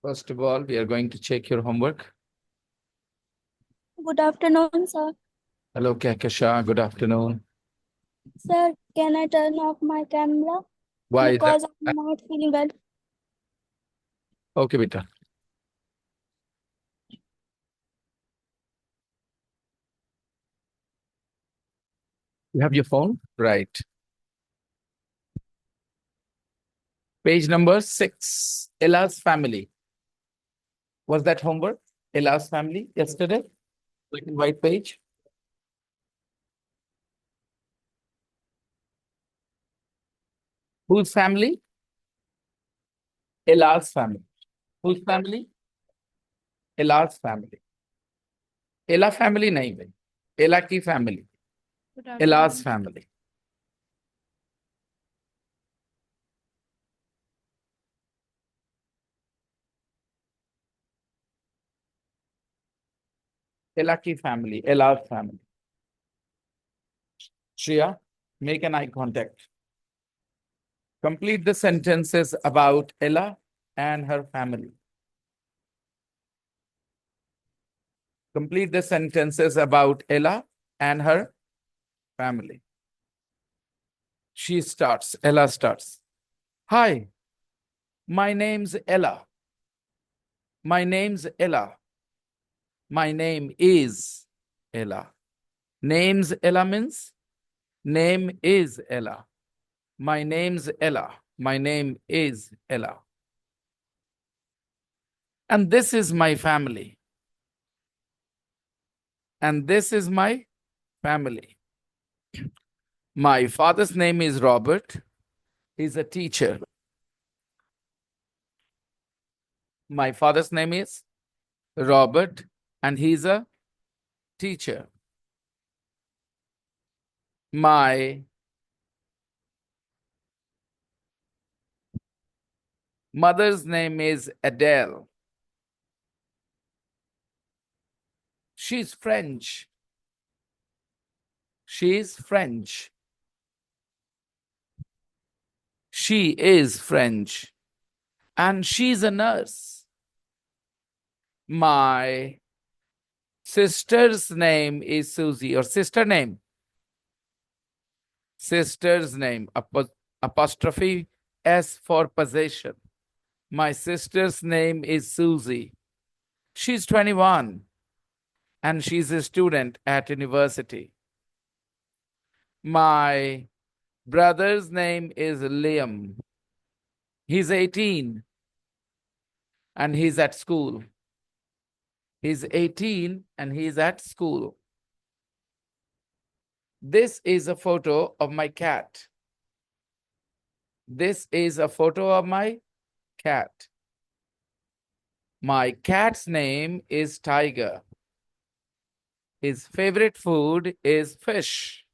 First of all, we are going to check your homework. Good afternoon, sir. Hello, Kehkashan. Good afternoon. Sir, can I turn off my camera? Why is that? Because I'm not feeling well. Okay, beta. You have your phone? Right. Page number 6. Ella's family. Was that homework? Ella's family yesterday? Black and white page. Whose family? Ella's family. Whose family? Ella's family. Ella family nahi bhai. Ella ki family. Ella's family. Ella ki family. Ella's family. Shreya, make an eye contact. Complete the sentences about Ella and her family. Complete the sentences about Ella and her family. Ella starts. Hi, my name's Ella. My name's Ella. My name is Ella. Name's Ella means name is Ella. My name's Ella. My name is Ella. And this is my family. And this is my family. My father's name is Robert. He's a teacher. My father's name is Robert, and he's a teacher. My mother's name is Adele. She's French. She's French. She is French. And she's a nurse. My sister's name is Susie, or sister name. Sister's name, apostrophe S for possession. My sister's name is Susie. She's 21 and she's a student at university. My brother's name is Liam. He's 18 and he's at school. He's 18 and he's at school. This is a photo of my cat. This is a photo of my cat. My cat's name is Tiger. His favorite food is fish.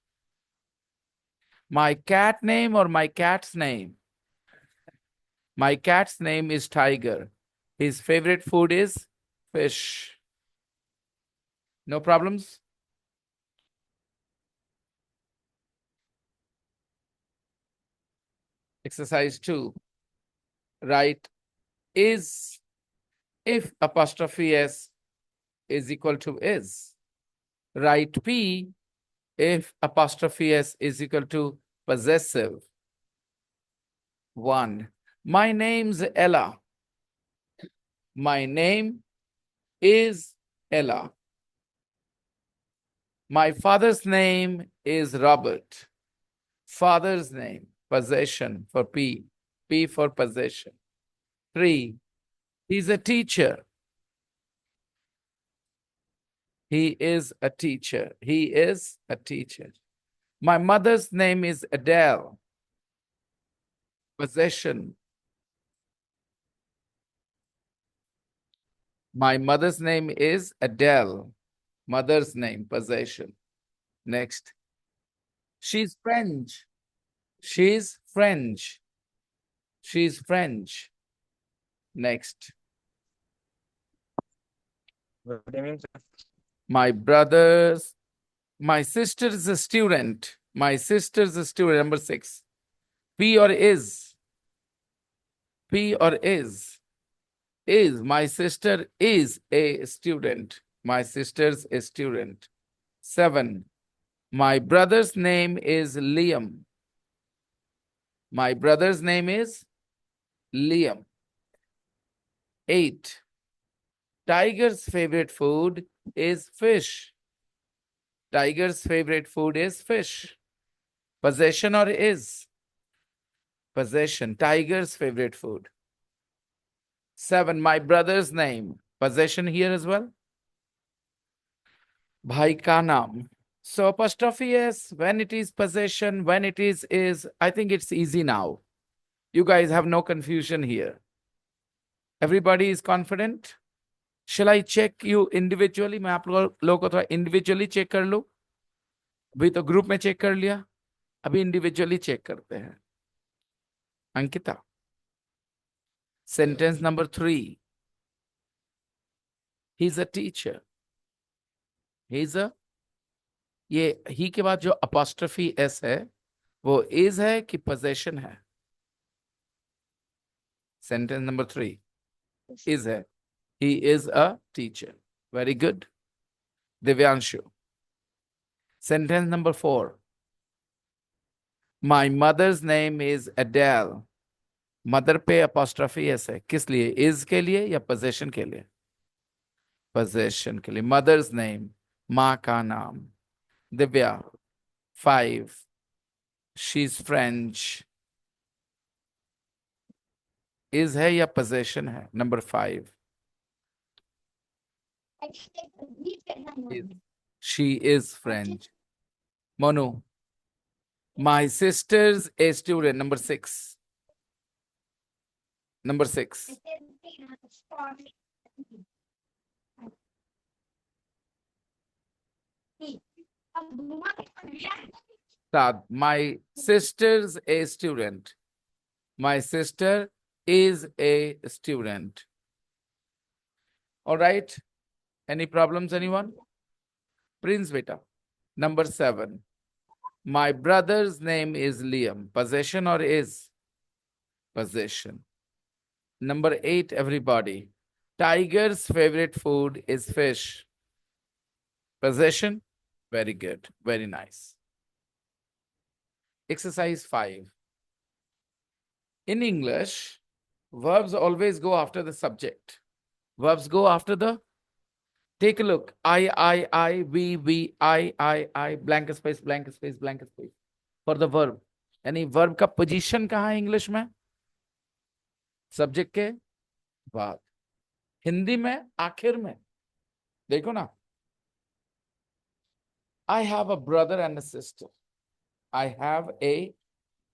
My cat name or my cat's name? My cat's name is Tiger. His favorite food is fish. No problems? Exercise 2. Write is if apostrophe S is equal to is. Write P if apostrophe S is equal to possessive. 1. My name's Ella. My name is Ella. My father's name is Robert. Father's name, possession for P. P for possession. 3. He's a teacher. He is a teacher. He is a teacher. My mother's name is Adele. Possession. My mother's name is Adele. Mother's name, possession. Next. She's French. She's French. She's French. Next. Good evening, sir. My sister is a student. My sister is a student. Number 6. P or is. P or is. Is. My sister is a student. My sister's a student. 7. My brother's name is Liam. My brother's name is Liam. 8. Tiger's favorite food is fish. Tiger's favorite food is fish. Possession or is? Possession. Tiger's favorite food. 7. My brother's name. Possession here as well. Bhai ka naam. So apostrophe S, when it is possession, when it is, I think it's easy now. You guys have no confusion here. Everybody is confident? Shall I check you individually? मैं आप लोगों को थोड़ा individually check कर लूं? अभी तो group में चेक कर लिया, अभी individually check करते हैं. Ankita. Sentence number 3. He's a teacher. He's a, ये he के बाद जो apostrophe S है, वो is है कि possession है? Sentence number 3. Is है. He is a teacher. Very good. Divyanshu. Sentence number 4. My mother's name is Adele. Mother पे apostrophe S है. किस लिए? Is के लिए या possession के लिए? Possession के लिए. Mother's name. माँ का नाम. Divya. 5. She's French. Is है या possession है? Number 5. She is French. Monu. My sister's a student. Number 6. Number 6. Sad. My sister's a student. My sister is a student. All right. Any problems, anyone? Prince beta. Number 7. My brother's name is Liam. Possession or is? Possession. Number 8, everybody. Tiger's favorite food is fish. Possession? Very good. Very nice. Exercise 5. In English, verbs always go after the subject. Verbs go after the. Take a look. I, we, I, blank space, blank space, blank space. For the verb. यानी verb का position कहाँ है English में? Subject के बाद. हिंदी में आखिर में. देखो ना. I have a brother and a sister. I have a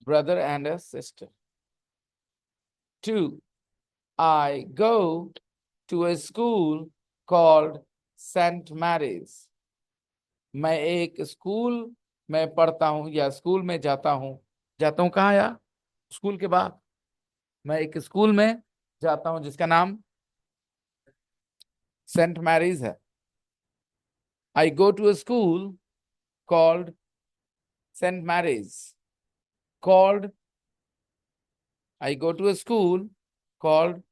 brother and a sister. 2. I go to a school called St. Mary's. मैं एक स्कूल में पढ़ता हूं या स्कूल में जाता हूं कहाँ यार? स्कूल के बाद. मैं एक स्कूल में जाता हूं जिसका नाम सेंट मैरीज है. I go to a school called St. Mary's. Called. I go to a school called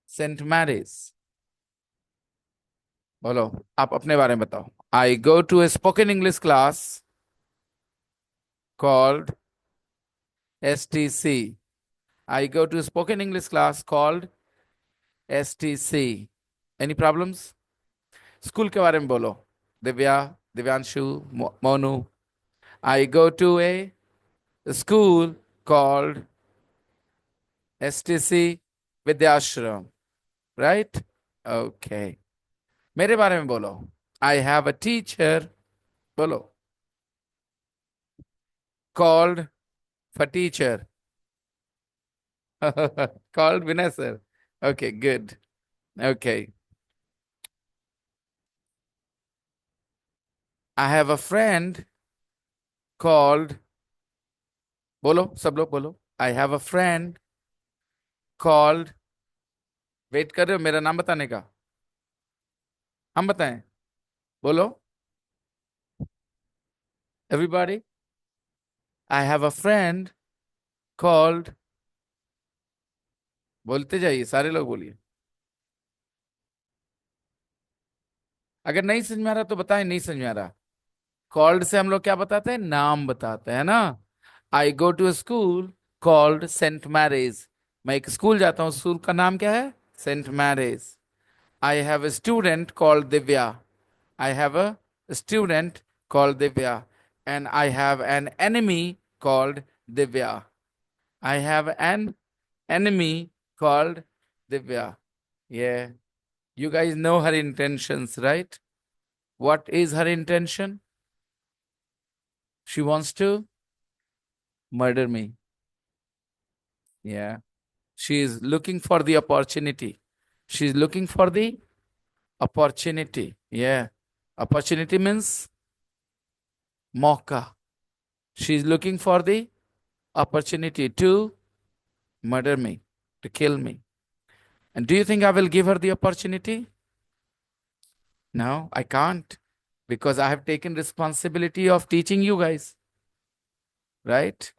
St. Mary's. बोलो आप अपने बारे में बताओ. I go to a spoken English class called STC. I go to a spoken English class called STC. Any problems? School के बारे में बोलो. Divya, Divyanshu, Monu. I go to a school called STC Vidyashram. Right? Okay. मेरे बारे में बोलो. I have a teacher. बोलो. Called for teacher. Called Vinay sir. Okay, good. Okay. I have a friend called. बोलो सब लोग बोलो. I have a friend called. Wait कर रहे हो मेरा नाम बताने का? हम बताएं. बोलो. Everybody. I have a friend called बोलते जाइए, सारे लोग बोलिए। अगर नहीं समझ में आ रहा तो बताएं, नहीं समझ में आ रहा। कॉल्ड से हम लोग क्या बताते हैं? नाम बताते हैं ना। I go to school called Saint Mary's. मैं एक स्कूल जाता हूँ, स्कूल का नाम क्या है? Saint Mary's. I have a student called Divya. I have a student called Divya. And I have an enemy called Divya. I have an enemy called Divya. Yeah. You guys know her intentions, right? What is her intention? She wants to murder me. Yeah. She is looking for the opportunity. She's looking for the opportunity. Yeah. Opportunity means mauka. She's looking for the opportunity to murder me, to kill me. And do you think I will give her the opportunity? No, I can't, because I have taken responsibility of teaching you guys, right?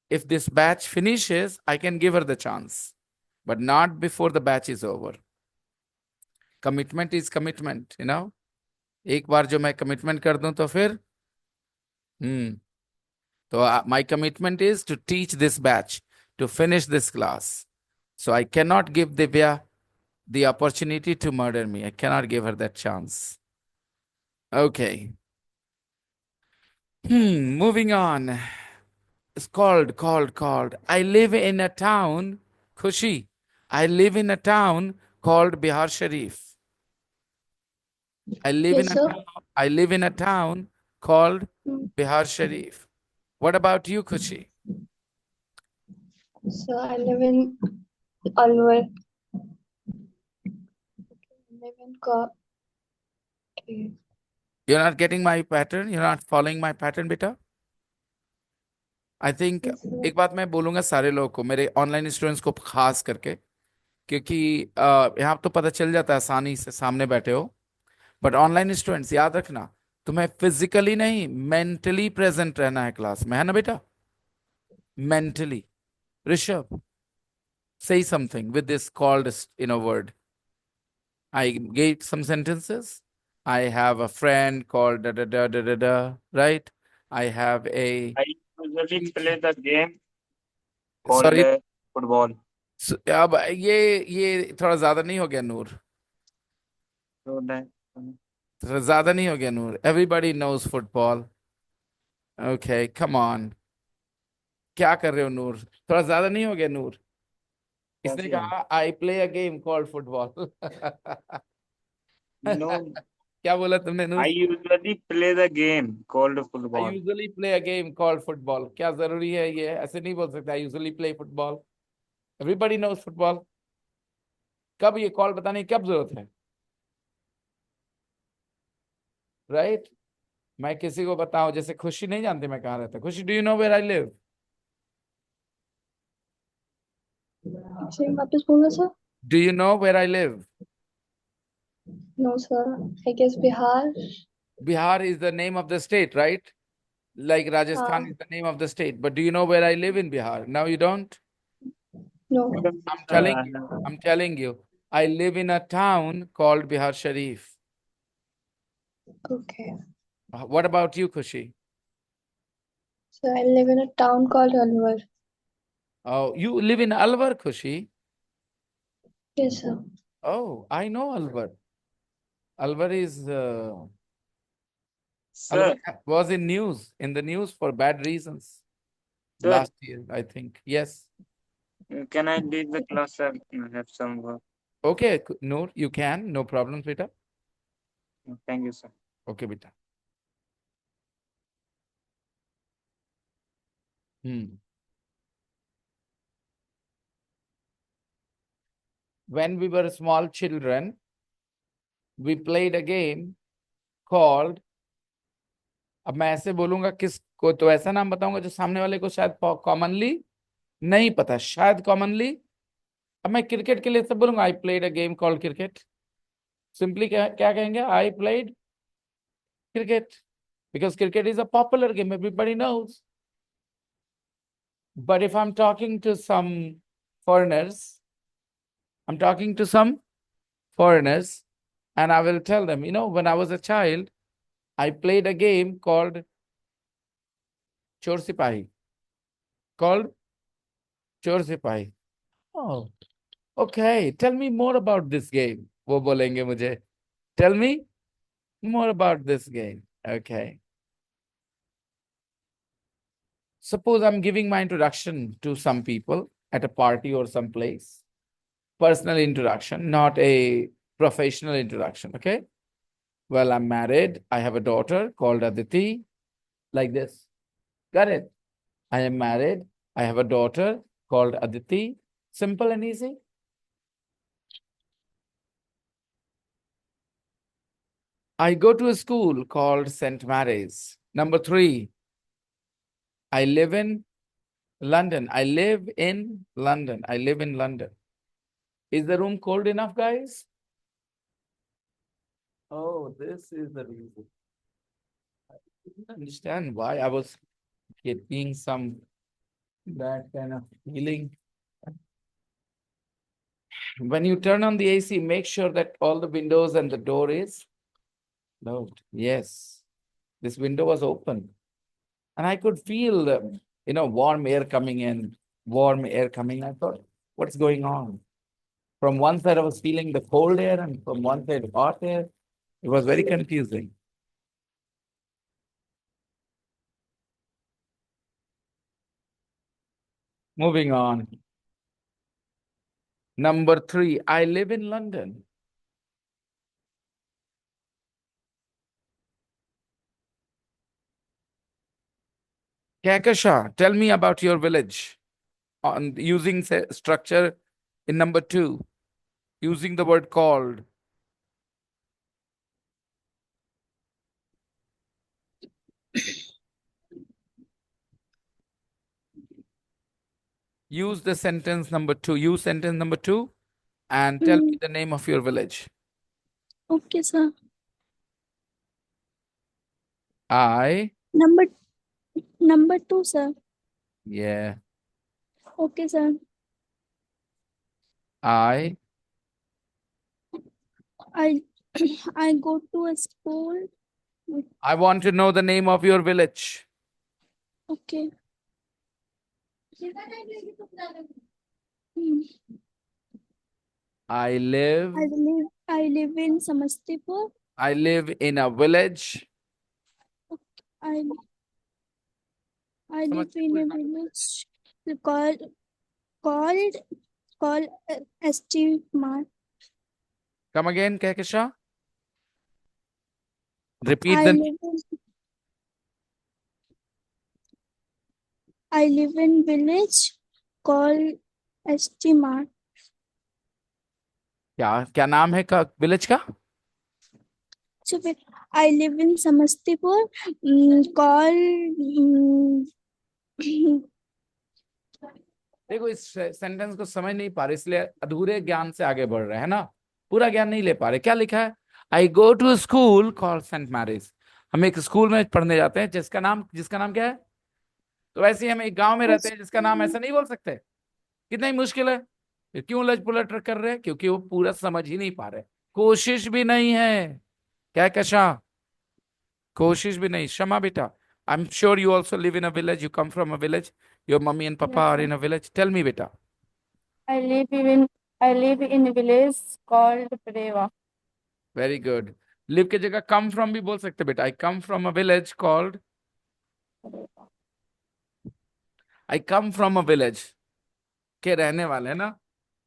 If this batch finishes, I can give her the chance, but not before the batch is over. Commitment is commitment, you know. एक बार जो मैं commitment कर दूं तो फिर तो my commitment is to teach this batch, to finish this class. So I cannot give Divya the opportunity to murder me. I cannot give her that chance. Okay. Moving on. It's called. I live in a town, Khushi. I live in a town called Bihar Sharif. Yes, sir. I live in a town called Hmm. Bihar Sharif. What about you, Khushi? So I live in Alwar. Live in okay. You're not getting my pattern? You're not following my pattern, beta? I think Yes, sir. एक बात मैं बोलूंगा सारे लोगों को, मेरे online students को खास करके, क्योंकि यहाँ तो पता चल जाता है आसानी से, सामने बैठे हो। बट ऑनलाइन स्टूडेंट्स याद रखना, तुम्हें फिजिकली नहीं, मेंटली प्रेजेंट रहना है क्लास में, है ना बेटा? Mentally. Rishabh, say something with this called in a word. I gave some sentences. I have a friend called da da da da da da, right? I have a I usually play the game called sorry, football. अब ये थोड़ा ज्यादा नहीं हो गया नूर? So that थोड़ा ज्यादा नहीं हो गया नूर? Everybody knows football. Okay, come on. क्या कर रहे हो नूर? थोड़ा ज्यादा नहीं हो गया नूर? इसने कैसे? कहा I play a game called football. No, क्या बोला तुमने Noor? I usually play the game called I football. Usually play a game called football. क्या जरूरी है ये? ऐसे नहीं बोल सकते I usually play football. Everybody knows football. कब ये कॉल बताने की कब जरूरत है? राइट? मैं किसी को बताऊं, जैसे खुशी नहीं जानती मैं कहाँ रहता। Khushi, do you know where I live? Same वापस बोलना sir? Do you know where I live? No, sir. I guess Bihar. Bihar is the name of the state, right? Like Rajasthan is the name of the state. But do you know where I live in Bihar? Now you don't? No. I'm telling you. I'm telling you. I live in a town called Bihar Sharif. Okay. What about you, Khushi? So I live in a town called Alwar. Oh, you live in Alwar, Khushi? Yes, sir. Oh, I know Alwar. Alwar is Sir, Alwar was in the news for bad reasons sir, last year, I think. Yes. can I leave the class? Sir? I have some work. Okay, Noor, you can. No problem, beta. Thank you, sir. Okay, beta. When we were small children, we played a game called, अब मैं ऐसे बोलूंगा किसको तो ऐसा नाम बताऊंगा जो सामने वाले को शायद कॉमनली नहीं पता, शायद कॉमनली। अब मैं क्रिकेट के लिए सब बोलूंगा I played a game called cricket. Simply क्या कहेंगे? I played cricket, because cricket is a popular game, everybody knows. But if I'm talking to some foreigners, I'm talking to some foreigners, and I will tell them, when I was a child, I played a game called Chor Sipahi. Called Chor Sipahi. Oh, okay. Tell me more about this game. वो बोलेंगे मुझे. Tell me more about this game. Okay. Suppose I'm giving my introduction to some people at a party or some place. Personal introduction, not a professional introduction. Okay. Well, I'm married. I have a daughter called Aditi. Like this. Got it? I am married. I have a daughter called Aditi. Simple and easy. I go to a school called St. Mary's. Number 3, I live in London. I live in London. I live in London. Is the room cold enough, guys? Oh, this is the reason. I didn't understand why I was getting some that kind of feeling. When you turn on the AC, make sure that all the windows and the door is closed. Yes, this window was open. And I could feel, warm air coming in, warm air coming. I thought, what's going on? From one side, I was feeling the cold air, and from one side, hot air. It was very confusing. Moving on. Number 3, I live in London. Kakasha, tell me about your village. On using structure in number 2, using the word called. Use the sentence number 2. Use sentence number 2 and tell me the name of your village. Okay, sir. I. Number 2, sir. Yeah. Okay, sir. I I go to a school. want to know the name of your village. Okay. Hmm. I live I live in Samastipur. I live in a village. I live in a village called St. Mark. Come again, Kakasha. Repeat I live in village called St. Mark. क्या नाम है का village का? So I live in Samastipur. देखो इस sentence को समझ नहीं पा रहे, इसलिए अधूरे ज्ञान से आगे बढ़ रहे हैं ना, पूरा ज्ञान नहीं ले पा रहे. क्या लिखा है? I go to school called Saint Mary's. हम एक स्कूल में पढ़ने जाते हैं जिसका नाम क्या है? तो वैसे ही हम एक गांव में रहते हैं जिसका नाम ऐसा नहीं बोल सकते. कितना ही मुश्किल है. फिर क्यों लज पुलट कर रहे हैं? क्योंकि वो पूरा समझ ही नहीं पा रहे, कोशिश भी नहीं है. क्या कशा? कोशिश भी नहीं. क्षमा बेटा, I'm sure you also live in a village. You come from a village. Your mummy and papa are in a village. Tell me, beta. I live in a village called Preva. Very good. Live के जगह come from भी बोल सकते बेटा. I come from a village called. I come from a village के रहने वाले हैं ना,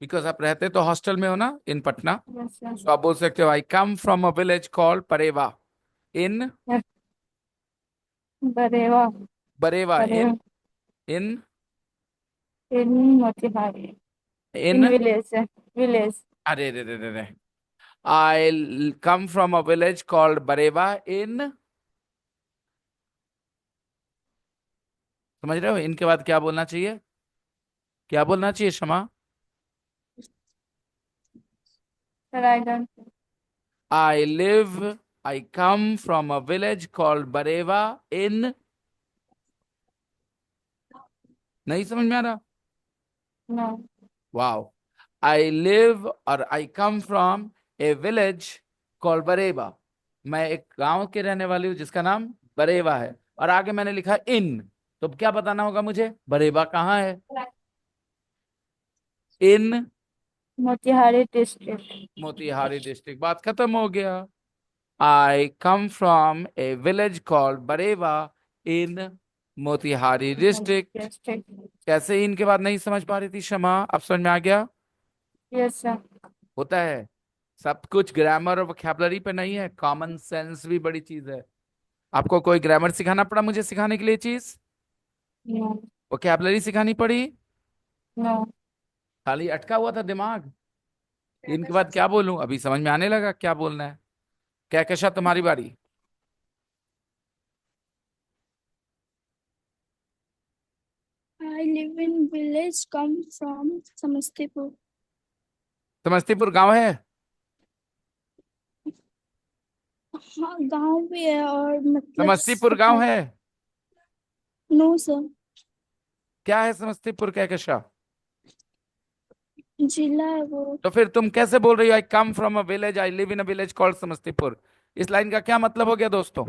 because आप रहते तो हॉस्टल में हो ना in Patna. Yes, yes. तो आप बोल सकते हो I come from a village called Pareva in. Bareva. Bareva Bareva. in In Motihari. In village. अरे रे रे रे रे. I come from a village called Bareva in. समझ रहे हो? इनके बाद क्या बोलना चाहिए? क्या बोलना चाहिए क्षमा? I come from a village called Bareva in. नहीं समझ में आ रहा? No. Wow. I live or I come from a village called बरेवा। मैं एक गांव के रहने वाली हूँ जिसका नाम बरेवा है। और आगे मैंने लिखा इन, तो क्या बताना होगा मुझे, बरेवा कहाँ है? इन मोतिहारी डिस्ट्रिक्ट। मोतिहारी डिस्ट्रिक्ट। बात खत्म हो गया। I come from a village called Bareva in Motihari district. District. कैसे इनके बाद नहीं समझ पा रही थी शमा, अब समझ में आ गया? Yes sir. होता है, सब कुछ ग्रामर और वोकैबुलरी पे नहीं है, कॉमन सेंस भी बड़ी चीज है। आपको कोई ग्रामर सिखाना पड़ा मुझे सिखाने के लिए चीज? नो। वोकैबुलरी सिखानी पड़ी? नो। खाली अटका हुआ था दिमाग। इनके बाद क्या बोलूं, अभी समझ में आने लगा क्या बोलना है। क्या कैशा, तुम्हारी बारी। I live in village come from Samastipur. Samastipur गांव है? हाँ गांव भी है और मतलब समस्तीपुर गांव है? नो सर, क्या है समस्तीपुर, क्या कैशा? जिला है वो। तो फिर तुम कैसे बोल रही हो I come from a village, I live in a village called Samastipur? इस लाइन का क्या मतलब हो गया दोस्तों?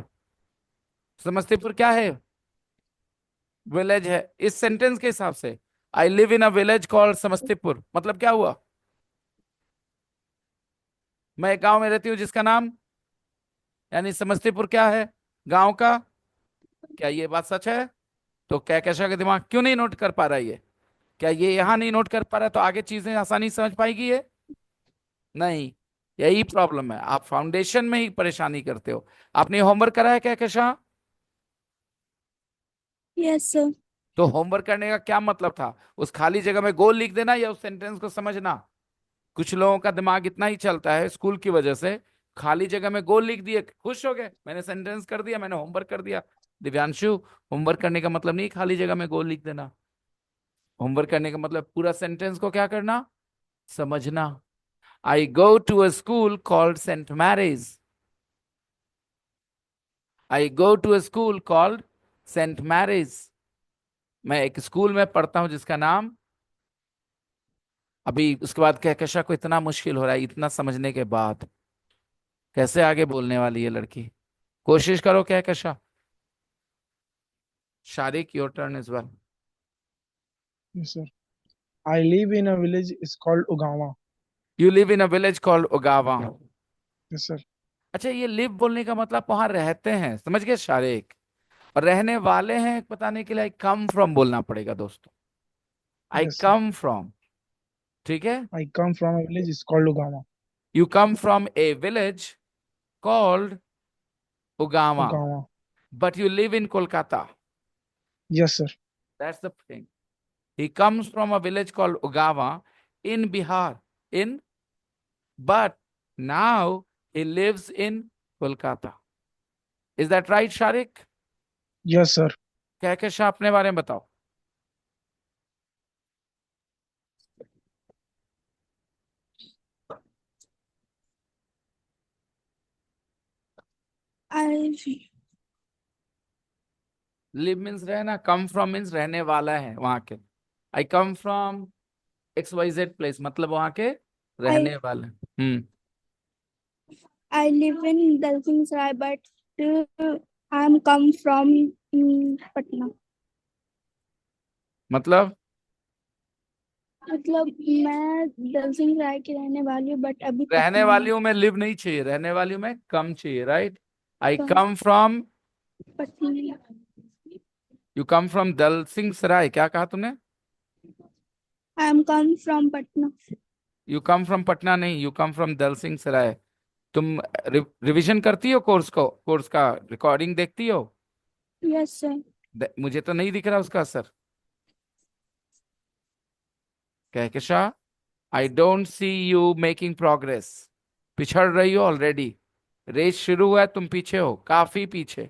समस्तीपुर क्या है? विलेज है। इस सेंटेंस के हिसाब से आई live in a village called Samastipur मतलब क्या हुआ? मैं एक गांव में रहती हूँ जिसका नाम, यानी समस्तीपुर क्या है, गांव का। क्या ये बात सच है? तो क्या कैसा का दिमाग क्यों नहीं नोट कर पा रहा है ये? क्या ये यहां नहीं नोट कर पा रहा है तो आगे चीजें आसानी से समझ पाएगी ये? नहीं, यही प्रॉब्लम है, आप फाउंडेशन में ही परेशानी करते हो। आपने होमवर्क करा है क्या कैशा? Yes sir. तो होमवर्क करने का क्या मतलब था, उस खाली जगह में गोल लिख देना या उस सेंटेंस को समझना? कुछ लोगों का दिमाग इतना ही चलता है स्कूल की वजह से, खाली जगह में गोल लिख दिए, खुश हो गए, मैंने सेंटेंस कर दिया, मैंने होमवर्क कर दिया। दिव्यांशु, होमवर्क करने का मतलब नहीं खाली जगह में गोल लिख देना। होमवर्क करने का मतलब पूरा सेंटेंस को क्या करना, समझना। I go to a school called Saint Mary's. I go to a school called Saint Mary's. मैं एक स्कूल में पढ़ता हूं जिसका नाम, अभी उसके बाद कहकशा को इतना मुश्किल हो रहा है इतना समझने के बाद, कैसे आगे बोलने वाली है लड़की। कोशिश करो Kahkasha. Shariq, your turn is well. Yes, sir. I live in a village. It's called Ugawa. You live in a village called Ugawa. Yes, sir. अच्छा, ये लिव बोलने का मतलब वहां रहते हैं, समझ गए शारिक? और रहने वाले हैं बताने के लिए आई कम फ्रॉम बोलना पड़ेगा दोस्तों। आई Yes, sir. कम फ्रॉम, ठीक है। I come from a village. It's called Ugawa. You come from a village called Ugawa, Ugawa. But you live in Kolkata. Yes, sir. That's the thing. He comes from a village called Ogawa in Bihar. In, but now he lives in Kolkata. Is that right, Sharik? Yes, sir. क्या क्या शाह अपने बारे में बताओ। I live means रहना, come from means रहने वाला है वहां के। आई कम फ्रॉम XYZ प्लेस मतलब वहां के रहने वाले। I live in Dalsingsarai but I'm come from Patna. मतलब मतलब मैं दलसिंहसराय की रहने वाली हूँ बट अभी रहने पटना वाली में। हूं में लिव नहीं चाहिए, रहने वाली हूं में कम चाहिए, right. I come come from, Patna. You come from दल सिंह सराय, क्या कहा तुमने? I am come from Patna. You come from Patna नहीं, यू कम फ्रॉम दल सिंह सराय। तुम रिवीजन करती हो कोर्स को, कोर्स का रिकॉर्डिंग देखती हो? Yes sir. मुझे तो नहीं दिख रहा उसका असर। Kahkasha, I don't see you making progress. पिछड़ रही हो ऑलरेडी, रेस शुरू हुआ है, तुम पीछे हो, काफी पीछे।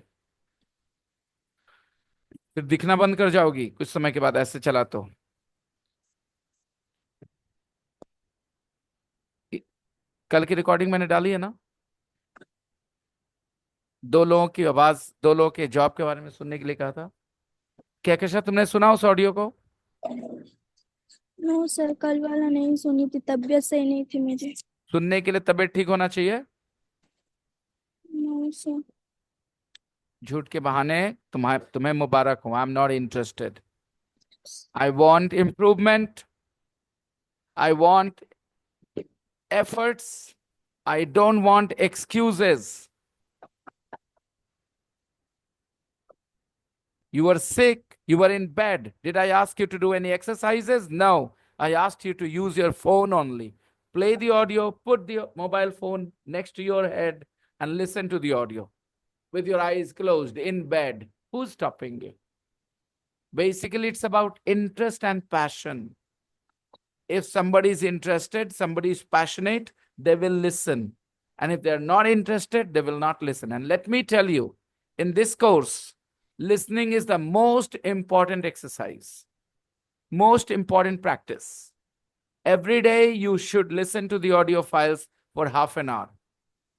फिर दिखना बंद कर जाओगी कुछ समय के बाद ऐसे चला तो। कल की रिकॉर्डिंग मैंने डाली है ना, दो लोगों की आवाज, दो लोगों के जॉब के बारे में सुनने के लिए कहा था। कहकशा, तुमने सुना उस ऑडियो को? नो सर, कल वाला नहीं सुनी थी, तबीयत सही नहीं थी मेरी। सुनने के लिए तबीयत ठीक होना चाहिए। No sir. झूठ के बहाने तुम्हें मुबारक हो। I am not interested. I want improvement. I want efforts. I don't want excuses. You were sick. You were in bed. Did I ask you to do any exercises? No. I asked you to use your phone only. Play the audio, put the mobile phone next to your head and listen to the audio with your eyes closed in bed. Who's stopping you? Basically, it's about interest and passion. If somebody is interested, somebody is passionate, they will listen. And if they're not interested, they will not listen. And let me tell you, in this course, listening is the most important exercise, most important practice. Every day, you should listen to the audio files for half an hour.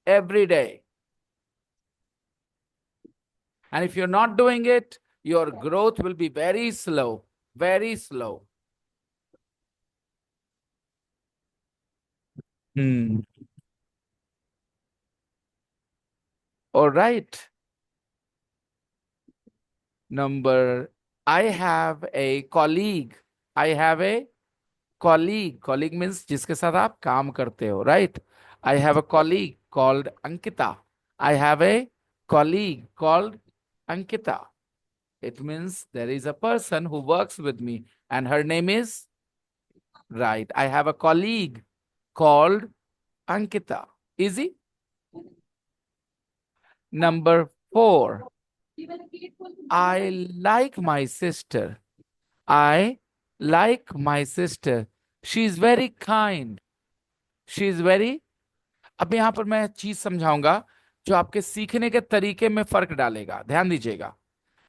Every day. And if you're not doing it, your growth will be very slow, very slow. All right. I have a colleague. I have a colleague. Colleague means जिसके साथ आप काम करते हो, right? I have a colleague called Ankita. I have a colleague called Ankita. It means there is a person who works with me and her name is, right. I have a colleague called Ankita. Easy? Number 4. I like my sister. I like my sister. She is very kind. She is very. अब यहाँ पर मैं चीज समझाऊंगा जो आपके सीखने के तरीके में फर्क डालेगा। ध्यान दीजिएगा।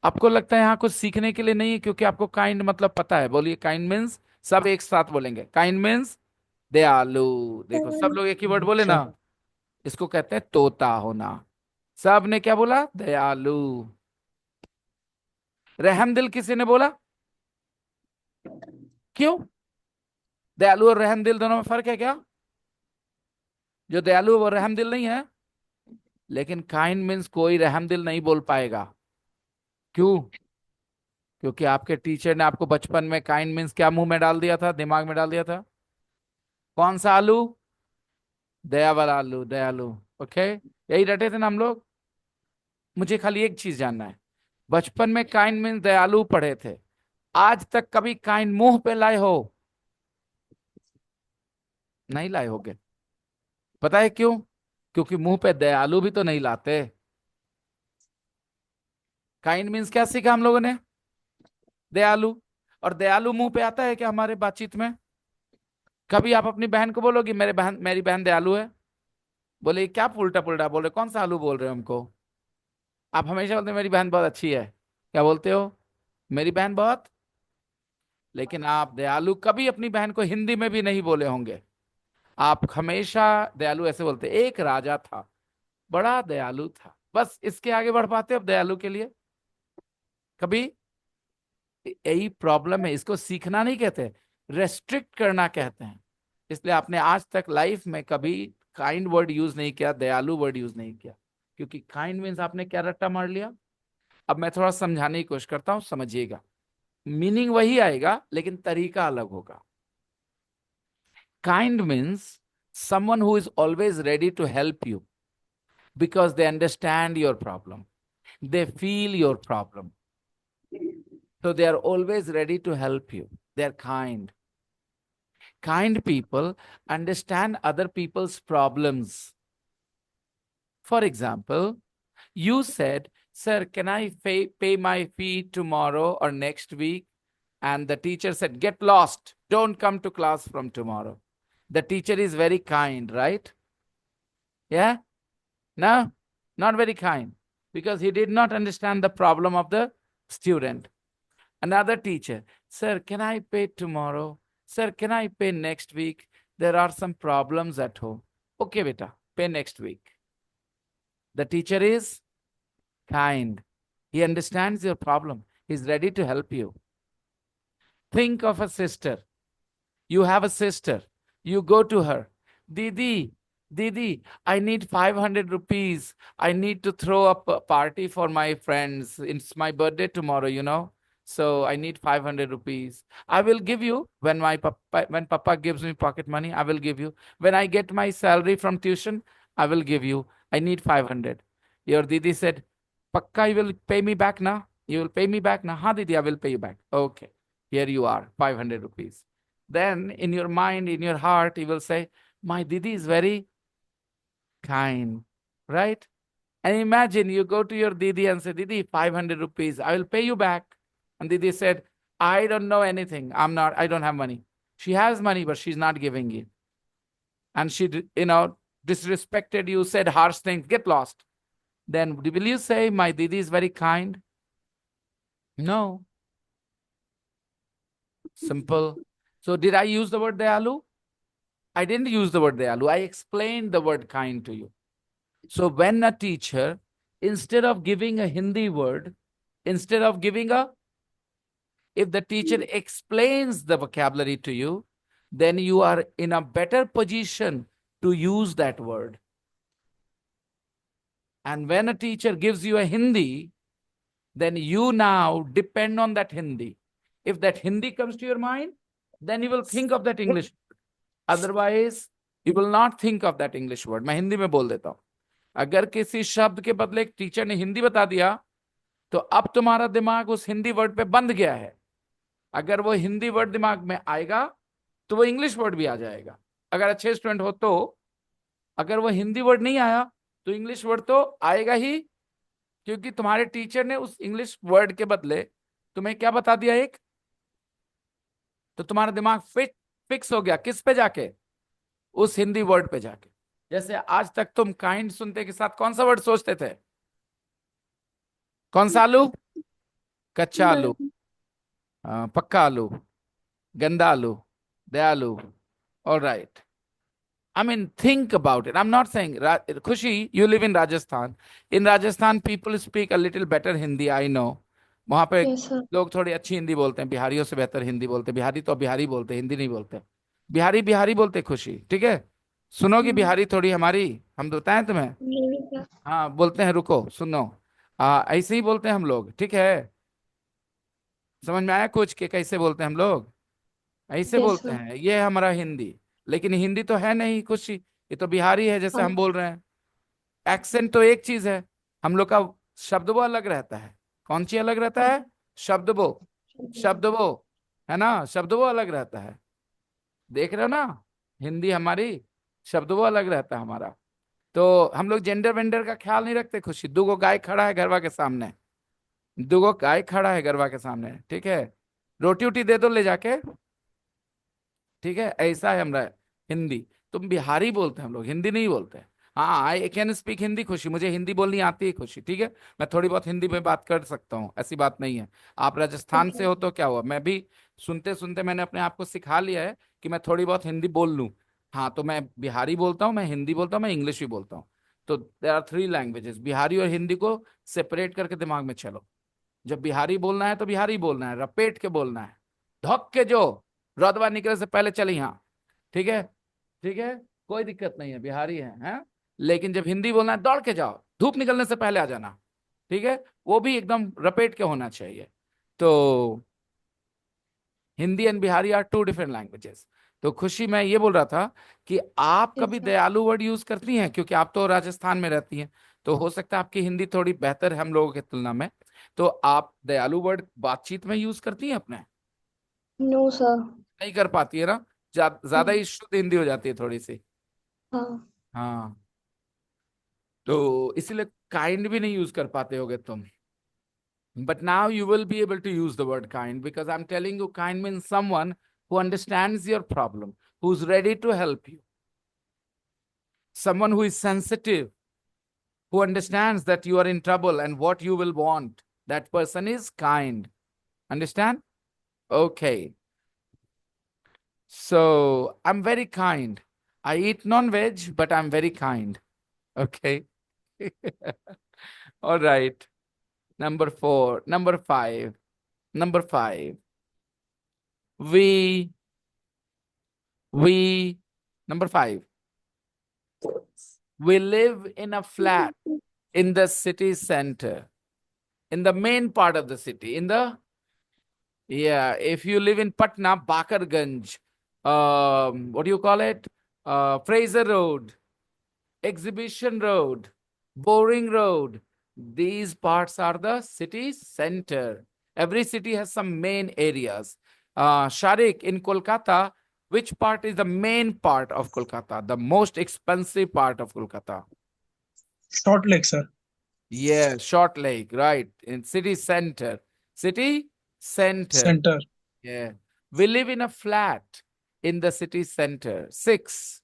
आपको लगता है यहाँ कुछ सीखने के लिए नहीं है क्योंकि आपको काइंड मतलब पता है। बोलिए काइंड मीन्स, सब एक साथ बोलेंगे। काइंड मीन्स दयालु। देखो सब लोग एक ही वर्ड बोले ना, इसको कहते हैं तोता होना। सब ने क्या बोला? दयालु। रहमदिल किसी ने बोला? क्यों? दयालु और रहमदिल दोनों में फर्क है क्या? जो दयालु वो रहमदिल नहीं है। लेकिन काइंड मीन्स कोई रहमदिल नहीं बोल पाएगा। क्यों? क्योंकि आपके टीचर ने आपको बचपन में काइंड मीन्स क्या मुंह में डाल दिया था, दिमाग में डाल दिया था? कौन सा आलू? दया वाला आलू, दयालु। ओके, यही रटे थे ना हम लोग। मुझे खाली एक चीज जानना है, बचपन में काइंड मीन्स दयालु पढ़े थे, आज तक कभी काइंड मुंह पे लाए हो? नहीं लाए होगे। पता है क्यों? क्योंकि मुंह पे दयालु भी तो नहीं लाते। काइंड मीन्स क्या सीखा हम लोगों ने? दयालु। और दयालु मुंह पे आता है क्या हमारे बातचीत में? कभी आप अपनी बहन को बोलोगे मेरी बहन दयालु है? बोले क्या उल्टा पुल्टा बोल रहे, कौन सा आलू बोल रहे हो हमको? आप हमेशा बोलते मेरी बहन बहुत अच्छी है। क्या बोलते हो? मेरी बहन बहुत। लेकिन आप दयालु कभी अपनी बहन को हिंदी में भी नहीं बोले होंगे। आप हमेशा दयालु ऐसे बोलते, एक राजा था, बड़ा दयालु था। बस इसके आगे बढ़ पाते अब दयालु के लिए कभी? यही प्रॉब्लम है। इसको सीखना नहीं कहते, रेस्ट्रिक्ट करना कहते हैं। इसलिए आपने आज तक लाइफ में कभी काइंड वर्ड यूज नहीं किया, दयालु वर्ड यूज नहीं किया, क्योंकि काइंड मीन्स आपने क्या रट्टा मार लिया। अब मैं थोड़ा समझाने की कोशिश करता हूं, समझिएगा। मीनिंग वही आएगा लेकिन तरीका अलग होगा। Kind means someone who is always ready to help you because they understand your problem, they feel your problem, so they are always ready to help you. They are kind. Kind people understand other people's problems. For example, you said, sir, can I pay my fee tomorrow or next week? And the teacher said, get lost, don't come to class from tomorrow. The teacher is very kind, right? Yeah? No, not very kind, because he did not understand the problem of the student. Another teacher, sir, can I pay tomorrow? Sir, can I pay next week? There are some problems at home. Okay, beta, pay next week. The teacher is kind. He understands your problem. He's ready to help you. Think of a sister. You have a sister. You go to her. Didi, Didi, I need 500 rupees. I need to throw up a party for my friends. It's my birthday tomorrow, you know. So I need 500 rupees. I will give you when Papa gives me pocket money, I will give you. When I get my salary from tuition, I will give you. I need 500. Your Didi said, Pakka, you will pay me back now? You will pay me back now? Ha, Didi, I will pay you back. Okay. Here you are, 500 rupees. Then in your mind, in your heart, you will say, my Didi is very kind, right? And imagine you go to your Didi and say, Didi, 500 rupees, I will pay you back. And Didi said, I don't know anything. I don't have money. She has money, but she's not giving you. And she, disrespected you, said harsh things, get lost. Then will you say, my Didi is very kind? No. Simple. So did I use the word Dayalu? I didn't use the word Dayalu. I explained the word kind to you. So when a teacher, instead of giving a Hindi word, if the teacher explains the vocabulary to you, then you are in a better position to use that word. And when a teacher gives you a Hindi, then you now depend on that Hindi. If that Hindi comes to your mind, then you will think of that English. Otherwise, you will not think of that English word. मैं हिंदी में बोल देता हूं. अगर किसी शब्द के बदले एक टीचर ने हिंदी बता दिया, तो अब तुम्हारा दिमाग उस हिंदी वर्ड पे बंध गया है. अगर वो हिंदी वर्ड दिमाग में आएगा, तो वो इंग्लिश वर्ड भी आ जाएगा. अगर अच्छे स्टूडेंट हो तो, अगर वो हिंदी वर्ड नहीं आया, तो इंग्लिश वर्ड तो आएगा ही, क्योंकि तुम्हारे टीचर ने उस इंग्लिश वर्ड के बदले तुम्हें क्या बता दिया एक. तो तुम्हारा दिमाग फिक्स हो गया किस पे जाके, उस हिंदी वर्ड पे जाके. जैसे आज तक तुम काइंड सुनते के साथ कौन सा वर्ड सोचते थे? कौन सा आलू? कच्चा आलू, पक्का आलू, गंदा आलू, दयालु. All right. I mean, think about it. I'm not saying, Khushi, you live in Rajasthan. In Rajasthan, people speak a little better Hindi, I know. वहां पे Yes, sir. लोग थोड़ी अच्छी हिंदी बोलते हैं, बिहारियों से बेहतर हिंदी बोलते हैं. बिहारी तो बिहारी बोलते हैं, हिंदी नहीं बोलते. बिहारी बोलते हैं. खुशी, ठीक है? सुनोगी बिहारी थोड़ी हमारी, हम बताएं तुम्हें. Maybe, sir. हाँ, बोलते हैं, रुको सुनो. ऐसे ही बोलते हैं हम लोग, ठीक है? समझ में आया कुछ कि कैसे बोलते हैं हम लोग? ऐसे Yes, बोलते sir. हैं. ये है हमारा हिंदी. लेकिन हिंदी तो है नहीं खुशी, ये तो बिहारी है जैसे हम बोल रहे हैं. एक्सेंट तो एक चीज है, हम लोग का शब्द वो अलग रहता है. कौन सी अलग रहता है? शब्द वो है ना, शब्द वो अलग रहता है. देख रहे हो ना, हिंदी हमारी, शब्द वो अलग रहता है हमारा. तो हम लोग जेंडर वेंडर का ख्याल नहीं रखते. खुशी, दुगो गाय खड़ा है गरवा के सामने, ठीक है? रोटी उटी दे दो ले जाके, ठीक है? ऐसा है हमारा हिंदी. तुम बिहारी बोलते हैं, हम लोग हिंदी नहीं बोलते. हाँ, आई कैन स्पीक हिंदी खुशी, मुझे हिंदी बोलनी आती है खुशी, ठीक है? मैं थोड़ी बहुत हिंदी में बात कर सकता हूँ, ऐसी बात नहीं है. आप राजस्थान से हो तो क्या हुआ, मैं भी सुनते सुनते मैंने अपने आप को सिखा लिया है कि मैं थोड़ी बहुत हिंदी बोल लूँ. हाँ, तो मैं बिहारी बोलता हूँ, मैं हिंदी बोलता हूँ, मैं इंग्लिश भी बोलता हूँ. तो देयर आर 3 लैंग्वेजेस. बिहारी और हिंदी को सेपरेट करके दिमाग में चलो. जब बिहारी बोलना है तो बिहारी बोलना है, रपेट के बोलना है, धक के जो रदवा निकले से पहले चले यहाँ, ठीक है? ठीक है, कोई दिक्कत नहीं है, बिहारी है? लेकिन जब हिंदी बोलना है, दौड़ के जाओ, धूप निकलने से पहले आ जाना, ठीक है? वो भी एकदम रपेट के होना चाहिए. तो Hindi and Bihari are 2 different languages. तो खुशी, मैं ये बोल रहा था कि आप कभी दयालु वर्ड यूज करती हैं, क्योंकि आप तो राजस्थान में रहती हैं, तो हो सकता है आपकी हिंदी थोड़ी बेहतर है हम लोगों की तुलना में. तो आप दयालु वर्ड बातचीत में यूज करती हैं अपने? No, sir. नहीं कर पाती है ना, ज्यादा ही शुद्ध हिंदी हो जाती है थोड़ी सी. हाँ. हाँ, तो इसीलिए काइंड भी नहीं यूज कर पाते होगे तुम. But now you will be able to use the word kind, because I'm telling you, kind means someone who understands your problem, who's ready to help you. Someone who is sensitive, who understands that you are in trouble and what you will want. That person is kind. Understand? Okay. So I'm very kind. I eat non-veg, but I'm very kind. Okay. All right. Number 5. We We, number 5, we live in a flat in the city center, in the main part of the city, if you live in Patna, Bakarganj, what do you call it? Fraser Road, Exhibition Road, Boring Road. These parts are the city center. Every city has some main areas. Sharik, in Kolkata, which part is the main part of Kolkata? The most expensive part of Kolkata? Short Lake, sir. Yeah, Short Lake, right. In city center. City center. Center. Yeah. We live in a flat in the city center. 6.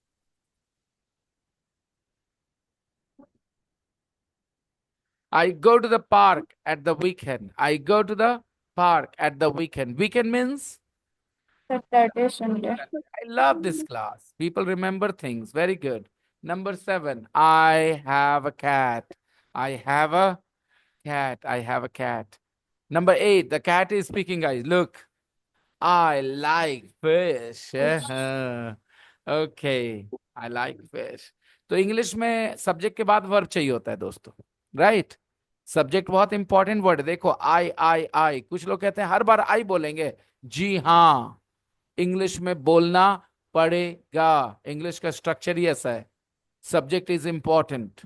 I go to the park at the weekend. I go to the park at the weekend. Weekend means Saturday, Sunday. I love this class. People remember things. Very good. Number 7. I have a cat. I have a cat. I have a cat. Number 8. The cat is speaking, guys. Look. I like fish. Okay. I like fish. तो English में subject के बाद verb चाहिए होता है दोस्तों, right? Subject बहुत important word है। देखो आई, कुछ लोग कहते हैं हर बार आई बोलेंगे। जी हाँ, इंग्लिश में बोलना पड़ेगा। इंग्लिश का स्ट्रक्चर ही ऐसा है। Subject is important.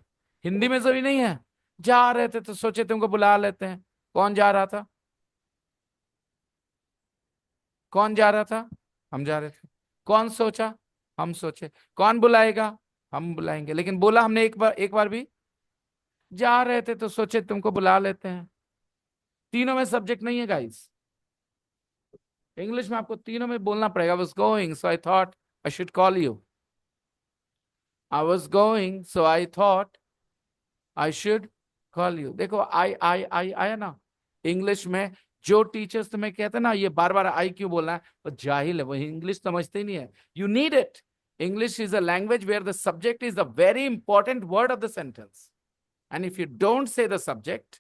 हिंदी में जरूरी नहीं है। जा रहे थे तो सोचे तुमको बुला लेते हैं। कौन जा रहा था? कौन जा रहा था? हम जा रहे थे। कौन सोचा? हम सोचे। कौन बुलाएगा? हम बुलाएंगे। लेकिन बोला हमने एक बार भी। जा रहे थे तो सोचे तुमको बुला लेते हैं। तीनों में सब्जेक्ट नहीं है गाइस। इंग्लिश में आपको तीनों में बोलना पड़ेगा। I was going, so I thought I should call you. I was going, so I thought I should call you. देखो आई आया ना। इंग्लिश में जो टीचर्स तुम्हें कहते हैं ना ये बार बार आई क्यों बोलना है, वो जाहिल है, वो इंग्लिश समझते ही नहीं है। You need it. English is a language where the subject is a very important word of the sentence. And if you don't say the subject,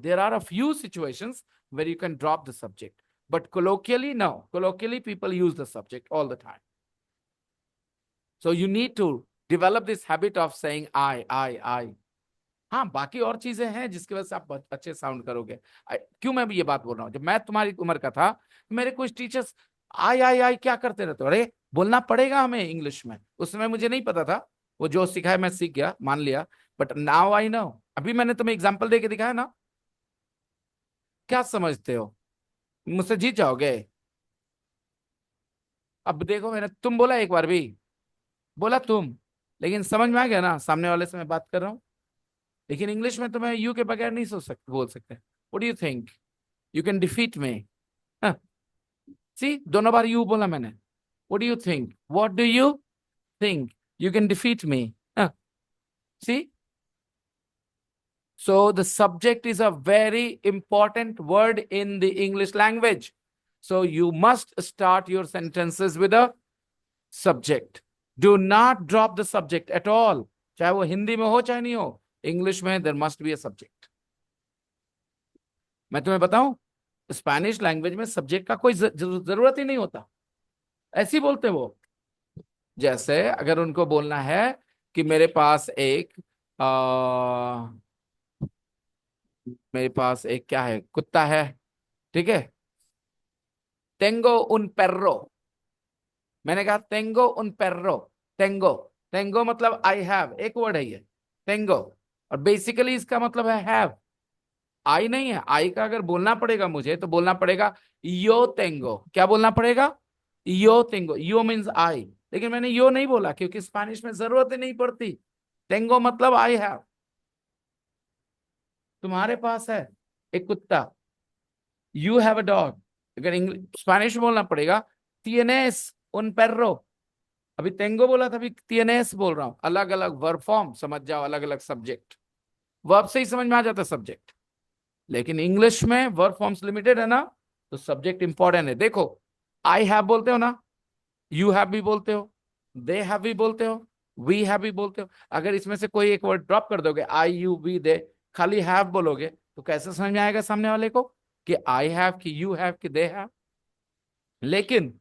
there are a few situations where you can drop the subject. But colloquially, no. Colloquially, people use the subject all the time. So you need to develop this habit of saying I. हाँ, बाकी और चीजें हैं जिसकी वजह से आप अच्छे साउंड करोगे। क्यों मैं ये बात बोल रहा हूँ? जब मैं तुम्हारी उम्र का था, मेरे कुछ टीचर्स आई क्या करते रहते, अरे बोलना पड़ेगा हमें इंग्लिश में। उस समय मुझे नहीं पता था, वो जो सिखाया मैं सीख गया, मान लिया। But now I know. अभी मैंने तुम्हें एग्जाम्पल देके दिखाया ना। क्या समझते हो? मुझसे जीत जाओगे? अब देखो, मैंने तुम बोला एक बार भी, बोला तुम, लेकिन समझ में आ गया ना सामने वाले से मैं बात कर रहा हूँ। लेकिन इंग्लिश में तो मैं यू के बगैर नहीं बोल सकते। What do you think? You can defeat me? See, दोनों बार यू बोला मैंने। What do you think? What do you think? You can defeat me? See, so the subject is a very important word in the English language. So you must start your sentences with a subject. Do not drop the subject at all. चाहे वो हिंदी में हो चाहे नहीं हो, English में there must be a subject. मैं तुम्हें बताऊं, स्पेनिश लैंग्वेज में सब्जेक्ट का कोई जरूरत ही नहीं होता। ऐसे ही बोलते वो। जैसे अगर उनको बोलना है कि मेरे पास एक क्या है, कुत्ता है, ठीक है। टेंगो उन पेर्रो। मैंने कहा टेंगो उन पेर्रो। टेंगो मतलब आई हैव, एक वर्ड है ये टेंगो, और बेसिकली इसका मतलब है हैव। आई नहीं है। आई का अगर बोलना पड़ेगा मुझे तो बोलना पड़ेगा यो टेंगो। क्या बोलना पड़ेगा? यो टेंगो। यो मीन्स आई, लेकिन मैंने यो नहीं बोला क्योंकि स्पेनिश में जरूरत ही नहीं पड़ती। टेंगो मतलब आई हैव। तुम्हारे पास है एक कुत्ता, यू हैव अ डॉग। अगर स्पेनिश में बोलना पड़ेगा tienes un perro। अभी टेंगो बोला था, अभी tienes बोल रहा हूं। अलग अलग वर्ब फॉर्म, समझ जाओ, अलग अलग सब्जेक्ट। वर्ब से ही समझ में आ जाता सब्जेक्ट, लेकिन इंग्लिश में वर्ब फॉर्म्स लिमिटेड है ना, तो सब्जेक्ट इंपॉर्टेंट है। देखो, आई हैव बोलते हो ना, यू हैव भी बोलते हो, दे हैव भी बोलते हो, वी हैव भी बोलते हो। अगर इसमें से कोई एक वर्ड ड्रॉप कर दोगे, आई यू वी दे, खाली हैव बोलोगे, तो कैसे समझ में आएगा सामने वाले को कि आई हैव, कि यू हैव, कि दे हैव? लेकिन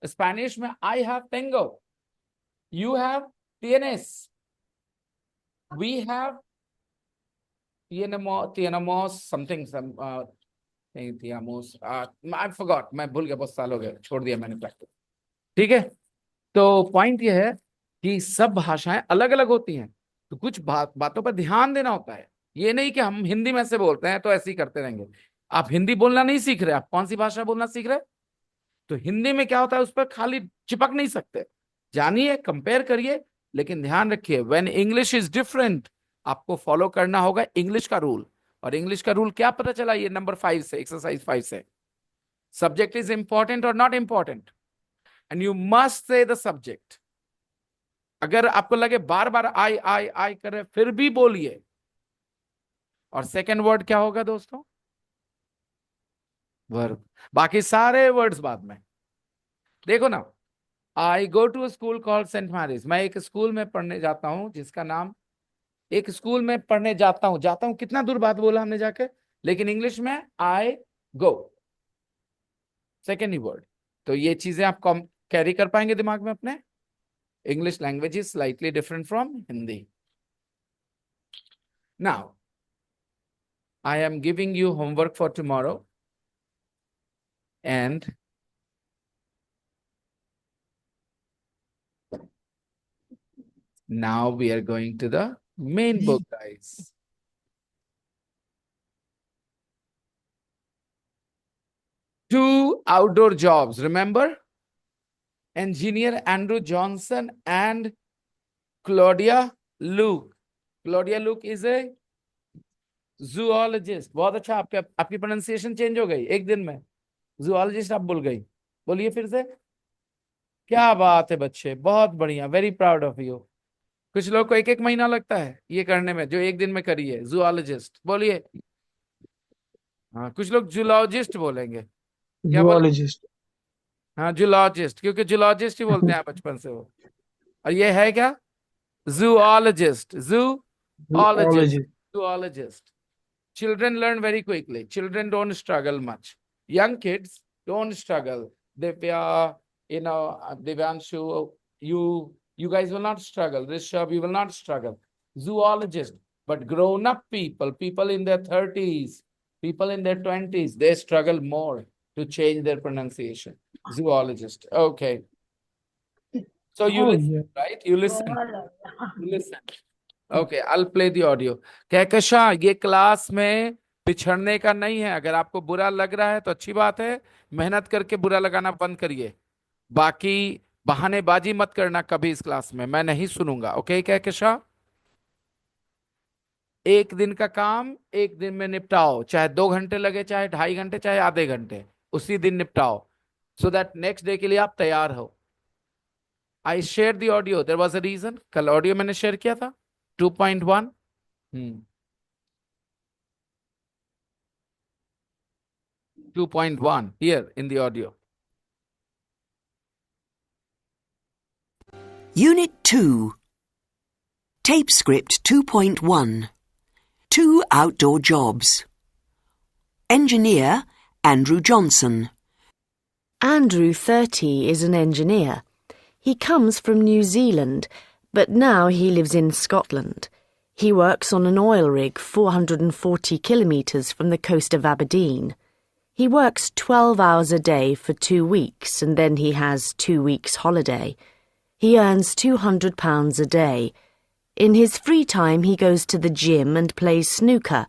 स्पेनिश में I have tango, you have tienes, we have tenemos, something, नहीं tenemos, I forgot, मैं भूल गया, बहुत साल हो गए, छोड़ दिया मैंने प्रैक्टिस। ठीक है, तो पॉइंट ये है कि सब भाषाएं अलग अलग होती हैं, तो कुछ बातों पर ध्यान देना होता है। ये नहीं कि हम हिंदी में से बोलते हैं तो ऐसे ही करते रहेंगे। आप हिंदी बोलना नहीं सीख रहे, आप कौन सी भाषा बोलना सीख रहे? तो हिंदी में क्या होता है, उस पर खाली चिपक नहीं सकते, जानिए, कंपेयर करिए, लेकिन ध्यान रखिए व्हेन इंग्लिश इज डिफरेंट, आपको फॉलो करना होगा इंग्लिश का रूल। और इंग्लिश का रूल क्या पता चला, ये नंबर 5 से, एक्सरसाइज 5 से, सब्जेक्ट इज इंपॉर्टेंट और not important, and you must say the subject. अगर आपको लगे बार बार आई करे, फिर भी बोलिए। और सेकेंड वर्ड क्या होगा दोस्तों? वर्ब। बाकी सारे वर्ड्स बाद में। देखो ना, I go to school called Saint Mary's, मैं एक स्कूल में पढ़ने जाता हूं जिसका नाम, एक स्कूल में पढ़ने जाता हूं, कितना दूर बात बोला हमने जाके, लेकिन इंग्लिश में आई गो, सेकेंड ही वर्ड। तो ये चीजें आप कैरी कर पाएंगे दिमाग में अपने। English language is slightly different from Hindi. Now, I am giving you homework for tomorrow, and now we are going to the main book, guys. Two outdoor jobs, remember? Engineer Andrew Johnson and Claudia Luke. Claudia Luke is a zoologist. बहुत अच्छा, आपकी pronunciation change हो गई एक दिन में, zoologist आप भूल गई। बोलिए फिर से। क्या बात है बच्चे, बहुत बढ़िया, वेरी प्राउड ऑफ यू। कुछ लोग को 1-1 महीना लगता है ये करने में, जो एक दिन में करिए, zoologist बोलिए। हाँ, कुछ लोग जूलॉजिस्ट बोलेंगे। क्या बोले? zoologist. हाँ, जूलॉजिस्ट, क्योंकि जूलॉजिस्ट ही बोलते हैं बचपन से वो। और ये है क्या? zoologist, Zoologist. zoologist. Children learn very quickly. Children don't struggle much. Young kids don't struggle. Divya, Divyanshu, you guys will not struggle. Rishabh, you will not struggle. Zoologist. But grown-up people in their 30s, people in their 20s, they struggle more to change their pronunciation. Zoologist. Okay. So you Oh, listen, yeah. right? You listen. You listen. Okay, I'll play the audio. Kahkasha, ये class में पिछड़ने का नहीं है। अगर आपको बुरा लग रहा है तो अच्छी बात है, मेहनत करके बुरा लगाना बंद करिए। बाकी बहानेबाजी मत करना कभी इस क्लास में, मैं नहीं सुनूंगा। ओके कहकशा, एक दिन का काम एक दिन में निपटाओ, चाहे 2 घंटे लगे, चाहे 2.5 घंटे, चाहे आधे घंटे, उसी दिन निपटाओ, सो दैट नेक्स्ट डे के लिए आप तैयार हो। I share the audio, there was a reason. कल ऑडियो मैंने शेयर किया था 2.1। 2.1 here in the audio. Unit 2. Tape script 2.1. 2 outdoor jobs. Engineer Andrew Johnson. Andrew, 30, is an engineer. He comes from New Zealand, but now he lives in Scotland. He works on an oil rig 440 kilometres from the coast of Aberdeen. He works 12 hours a day for 2 weeks, and then he has 2 weeks' holiday. He earns £200 a day. In his free time, he goes to the gym and plays snooker.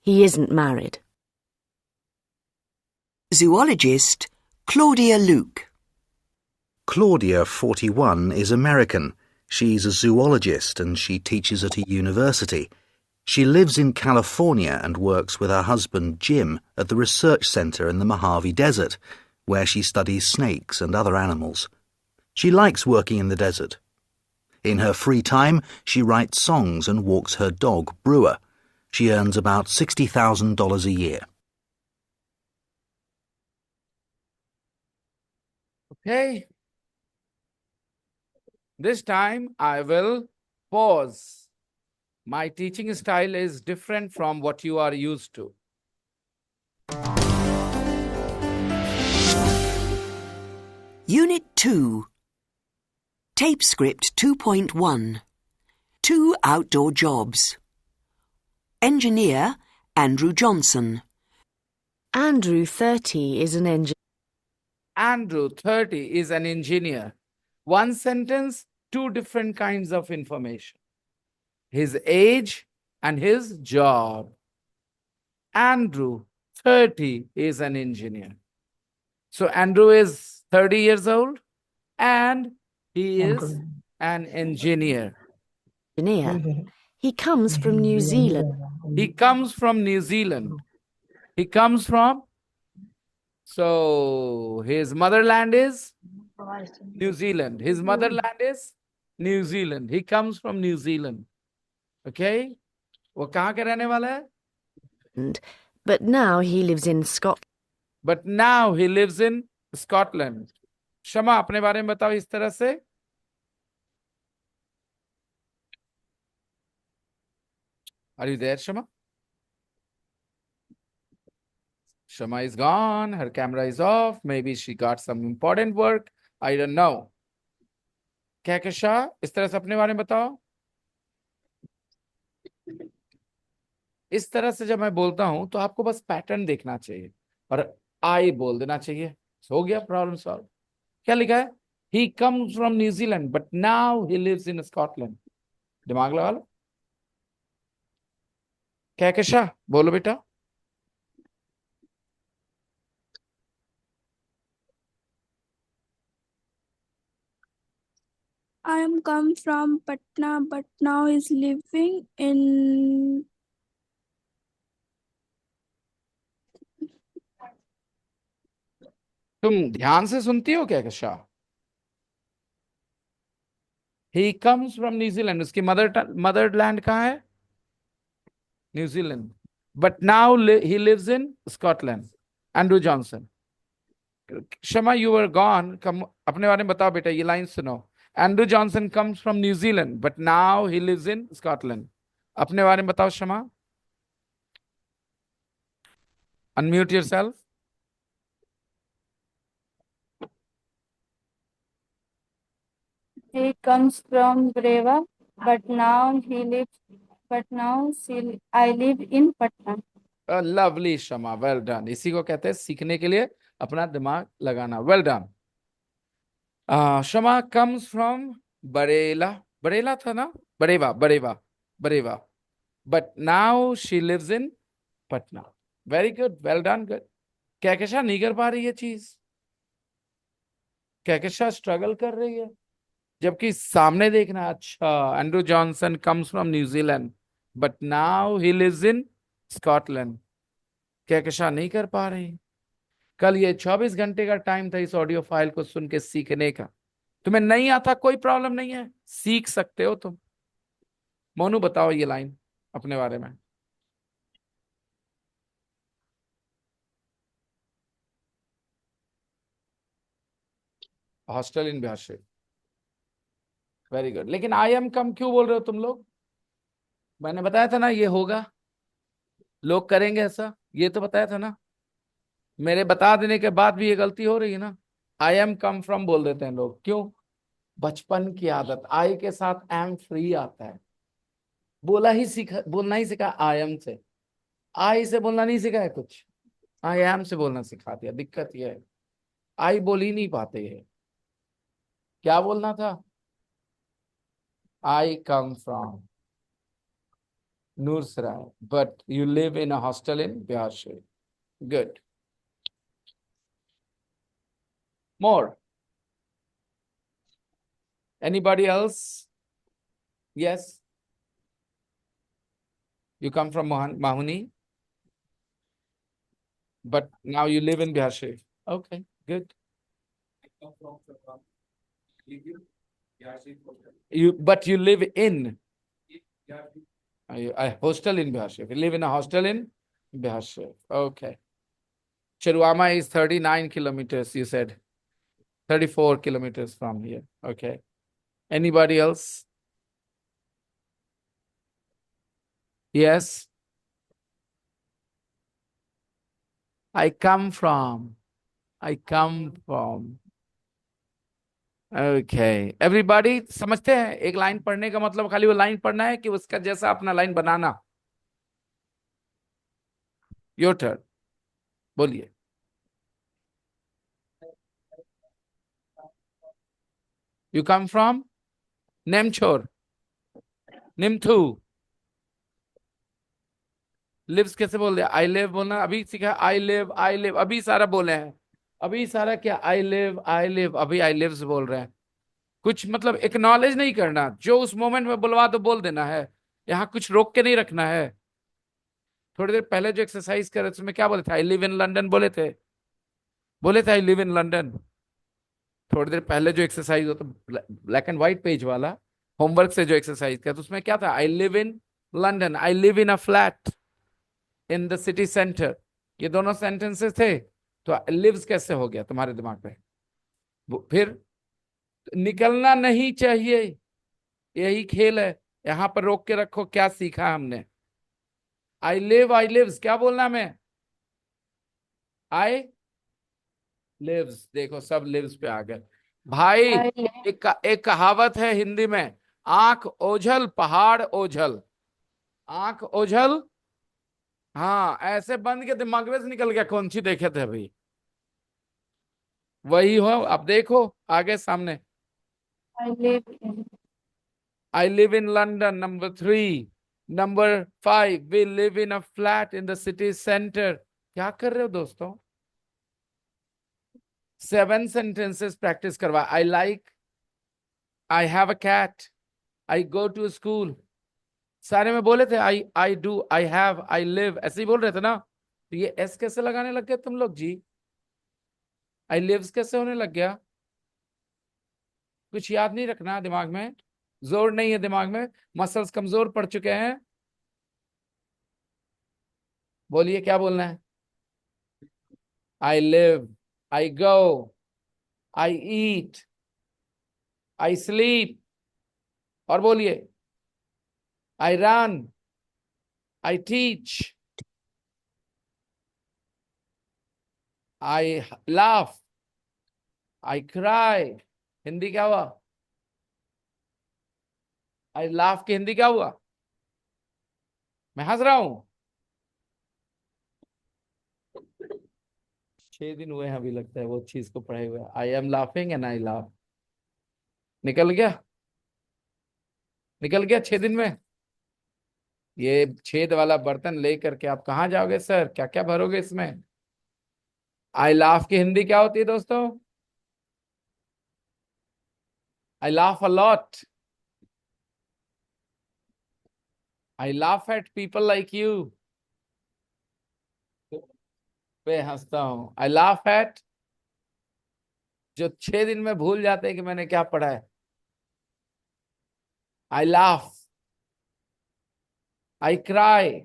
He isn't married. Zoologist Claudia Luke. Claudia, 41, is American. She's a zoologist and she teaches at a university. She lives in California and works with her husband Jim at the research center in the Mojave Desert, where she studies snakes and other animals. She likes working in the desert. In her free time, she writes songs and walks her dog, Brewer. She earns about $60,000 a year. Okay. This time I will pause. My teaching style is different from what you are used to. Unit 2. Tape script 2.1. 2 outdoor jobs. Engineer, Andrew Johnson. Andrew, 30, is an engineer. Andrew, 30, is an engineer. One sentence, two different kinds of information. His age and his job. Andrew, 30, is an engineer. So Andrew is 30 years old and he is an engineer. He comes from New Zealand. He comes from New Zealand. He comes from, so his motherland is New Zealand. His motherland is New Zealand. He comes from New Zealand. Okay? वो कहाँ के रहने वाला है? But now he lives in Scotland. But now he lives in Scotland. शमा अपने बारे में बताओ इस तरह से. Are you there, Shama? Shama is gone. Her camera is off. Maybe she got some important work. I don't know. Kehkashan, इस तरह से अपने बारे में बताओ. इस तरह से जब मैं बोलता हूं तो आपको बस पैटर्न देखना चाहिए और आई बोल देना चाहिए. हो गया, प्रॉब्लम सॉल्व. क्या लिखा है? He comes from New Zealand, but now he lives in Scotland. दिमाग लगा लो. Kehkashan, बोलो बेटा. I am come from Patna, but now is living in तुम ध्यान से सुनती हो Kehkashan? He comes from New Zealand. उसकी मदरलैंड कहाँ है? New Zealand. But now he lives in Scotland. Andrew Johnson. Shama, you were gone. अपने बारे में बताओ बेटा, ये लाइन सुनो. Andrew Johnson comes from New Zealand, but now he lives in Scotland. अपने बारे में बताओ Shama. Unmute yourself. He comes from Breva, but now I live in Patna. Lovely Shama, well done. इसी को कहते हैं सीखने के लिए अपना दिमाग लगाना. Well done. Shama comes from Barela. Barela था ना? Bareva. But now she lives in Patna. Very good. Well done. Good. Kehkashan नहीं कर पा रही है चीज. Kehkashan struggle कर रही है. जबकि सामने देखना. अच्छा, Andrew Johnson comes from New Zealand, but now he lives in Scotland. Kehkashan नहीं कर पा रही. कल ये 24 घंटे का टाइम था इस ऑडियो फाइल को सुन के सीखने का. तुम्हें नहीं आता कोई प्रॉब्लम नहीं है, सीख सकते हो तुम. मोनू बताओ ये लाइन अपने बारे में. Hostel in Bihar Sharif. Very good. लेकिन आई एम कम क्यों बोल रहे हो तुम लोग? मैंने बताया था ना ये होगा, लोग करेंगे ऐसा, ये तो बताया था ना. मेरे बता देने के बाद भी ये गलती हो रही है ना. आई एम कम फ्रॉम बोल देते हैं लोग. क्यों? बचपन की आदत. आई के साथ एम फ्री आता है. बोलना ही सीखा आई एम से. आई से बोलना नहीं सीखा है कुछ. आई एम से बोलना सिखा दिया. दिक्कत ये है, आई बोल ही नहीं पाते है. क्या बोलना था? I come from Nursarai, but you live in a hostel in Bihar Sharif. Good. More. Anybody else? Yes. You come from Mahuni, but now you live in Bihar Sharif. Okay, good. But you live in a hostel in Bihar Sharif. You live in a hostel in Bihar Sharif. Okay. Chiruama is 39 kilometers, you said. 34 kilometers from here. Okay. Anybody else? Yes. I come from. Okay, everybody समझते हैं एक line पढ़ने का मतलब खाली वो line पढ़ना है कि उसका जैसा अपना लाइन बनाना? योर टर्न, बोलिए। यू कम फ्रॉम नेमछोर, निमथू। लिव्स कैसे बोल दिया? आई लिव बोलना अभी सीखा, आई लिव, आई लिव अभी सारा बोले हैं, अभी सारा क्या आई लिव, आई लिव, अभी आई लिव्स बोल रहे हैं। कुछ मतलब एक्नॉलेज नहीं करना, जो उस मोमेंट में बुलवा तो बोल देना है, यहाँ कुछ रोक के नहीं रखना है। थोड़ी देर पहले जो एक्सरसाइज कर रहे थे उसमें क्या बोले थे? आई लिव इन लंदन बोले थे, बोले थे आई लिव इन लंदन। थोड़ी देर पहले जो एक्सरसाइज होता, ब्लैक एंड व्हाइट पेज वाला होमवर्क से जो एक्सरसाइज किया, तो उसमें क्या था? आई live in London, I live in a flat in the city centre. ये दोनों सेंटेंसेस थे, तो लिव्स कैसे हो गया तुम्हारे दिमाग पे? फिर निकलना नहीं चाहिए, यही खेल है। यहां पर रोक के रखो, क्या सीखा हमने? आई लिव, आई लिव्स क्या बोलना मैं? आई लिव्स, देखो सब लिव्स पे आ गए भाई। I live. एक कहावत है हिंदी में, आंख ओझल पहाड़ ओझल। आंख ओझल, हाँ ऐसे बंद के दिमाग में से निकल गया कौन सी देखे थे अभी, वही हो। अब देखो आगे सामने, I live in. I live in London, number 3। Number 5, we live in a flat in the city centre. क्या कर रहे हो दोस्तों? 7 सेंटेंसेस प्रैक्टिस करवा। I like, I have a cat, I go to school. सारे में बोले थे I do, I have, I live, ऐसे ही बोल रहे थे ना। तो ये एस कैसे लगाने लग गए तुम लोग जी? आई लिव्स कैसे होने लग गया? कुछ याद नहीं रखना दिमाग में, जोर नहीं है दिमाग में, मसल्स कमजोर पड़ चुके हैं। बोलिए क्या बोलना है? I live, I go, I eat, I sleep, और बोलिए I run, I teach, I laugh, I cry. Hindi क्या हुआ? आई लाफ की हिंदी क्या हुआ? मैं हंस रहा हूं। 6 दिन हुए हैं अभी, लगता है वो चीज को पढ़े हुए। I am laughing and I laugh, निकल गया, निकल गया 6 दिन में। ये छेद वाला बर्तन लेकर के आप कहाँ जाओगे सर? क्या क्या भरोगे इसमें? आई लाफ की हिंदी क्या होती है दोस्तों? आई laugh a lot, I laugh at people like you. मैं हंसता हूं। आई लाफ एट जो 6 दिन में भूल जाते हैं कि मैंने क्या पढ़ा है। आई laugh, I cry,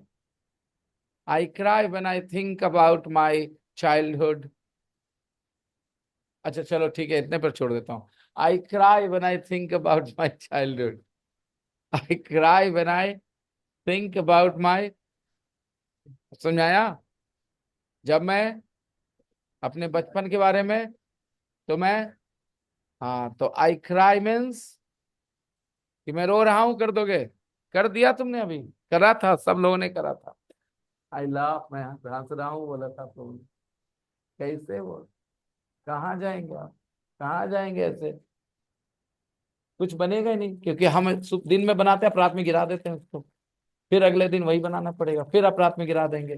I cry when I think about my childhood. अच्छा चलो ठीक है, इतने पर छोड़ देता हूँ। I cry when I think about my childhood, I cry when I think about my, समझाया? जब मैं अपने बचपन के बारे में, तो मैं, हाँ तो आई क्राई मीन्स कि मैं रो रहा हूं, कर दोगे? कर दिया तुमने अभी, करा था, सब लोगों ने करा था। आई लाफ, मैं हंस रहा हूँ बोला था तुमने। कैसे वो, कहाँ जाएंगे आप, कहाँ जाएंगे ऐसे? कुछ बनेगा ही नहीं, क्योंकि हम दिन में बनाते हैं, अपराध में गिरा देते हैं उसको, फिर अगले दिन वही बनाना पड़ेगा, फिर अपराध में गिरा देंगे,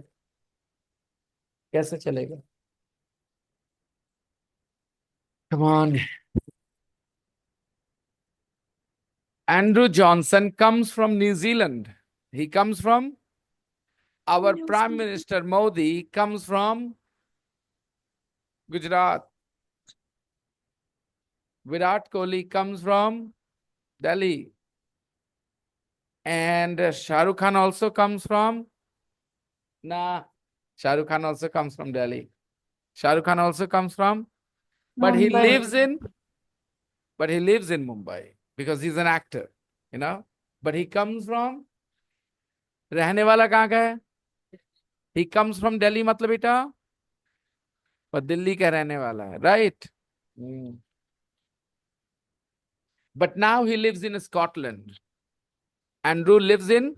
कैसे चलेगा? Come on. Andrew Johnson comes from New Zealand. He comes from, our New Prime Zealand. Minister Modi comes from Gujarat. Virat Kohli comes from Delhi. And Shah Rukh Khan also comes from, nah, Shah Rukh Khan also comes from Delhi. Shah Rukh Khan also comes from, but he Mumbai. lives in, but he lives in Mumbai because he's an actor, you know. But he comes from, रहने वाला कहाँ का है? He comes from Delhi मतलब बेटा, पर दिल्ली का रहने वाला है, right? But now he lives in Scotland. Andrew lives in?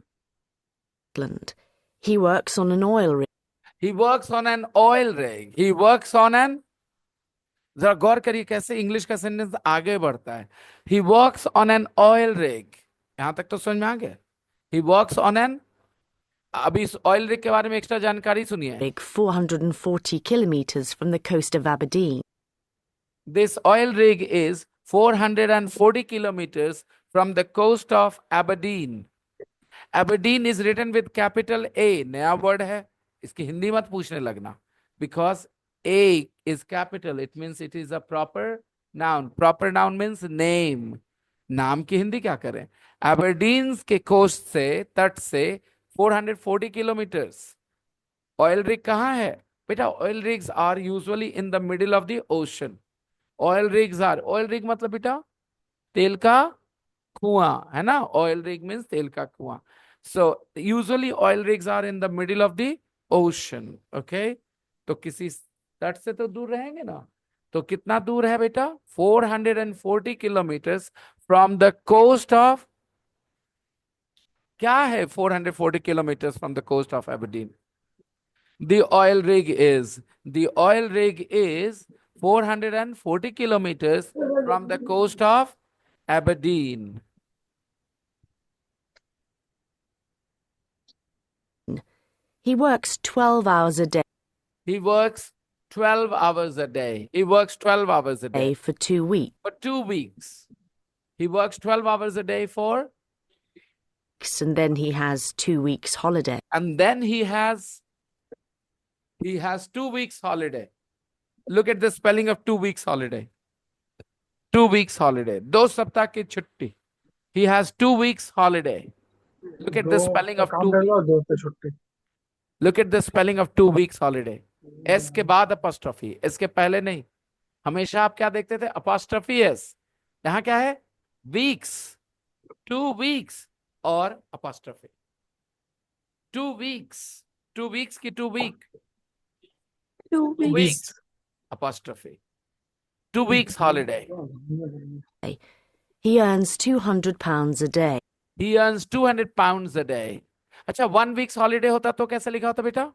Scotland. He works on an oil rig. He works on an oil rig. He works on an, जरा गौर करिए कैसे इंग्लिश का सेंटेंस आगे बढ़ता है. He works on an oil rig. यहां तक तो समझ में आ गया. He works on an, अभी इस ऑयल रिग के बारे में एक्स्ट्रा जानकारी सुनिए. Rig 440 kilometres from the coast of Aberdeen. This oil rig is 440 kilometers from the coast of Aberdeen. Aberdeen is written with capital A. नया word है. इसकी हिंदी मत पूछने लगना. Because A is capital, it means it is a proper noun. Proper noun means name. नाम की हिंदी क्या करें? Aberdeen के कोस्ट से, तट से 440 kilometers. Oil rig कहाँ है? बेटा, oil rigs are usually in the middle of the ocean. Oil rigs are, oil rig मतलब बेटा तेल का कुआं है ना. Oil rig means तेल का कुआं. So usually oil rigs are in the middle of the ocean. Okay, तो किसी तट से तो दूर रहेंगे ना. तो कितना दूर है बेटा? 440 kilometers from the coast of, क्या है 440 kilometers from the coast of Aberdeen? The oil rig is 440 kilometers from the coast of Aberdeen. He works 12 hours a day He works 12 hours a day. He works 12 hours a day for 2 weeks. for 2 weeks. He works 12 hours a day for, And then he has 2 weeks holiday. and then he has 2 weeks holiday. Look at the spelling of 2 weeks holiday. 2 weeks holiday. 2 सप्ताह की छुट्टी. He has 2 weeks holiday. Look at the spelling of 2 weeks. Look at the spelling of 2 weeks holiday. S के बाद apostrophe. S के पहले नहीं. हमेशा आप क्या देखते थे? Apostrophe S. यहाँ क्या है? Weeks. 2 weeks और apostrophe. 2 weeks. 2 weeks की 2 week. 2 2 weeks. weeks. Apostrophe. 2 weeks holiday. He earns £200 a day. He earns 200 pounds a day. अच्छा, 1 week's holiday होता तो कैसे लिखा होता बेटा?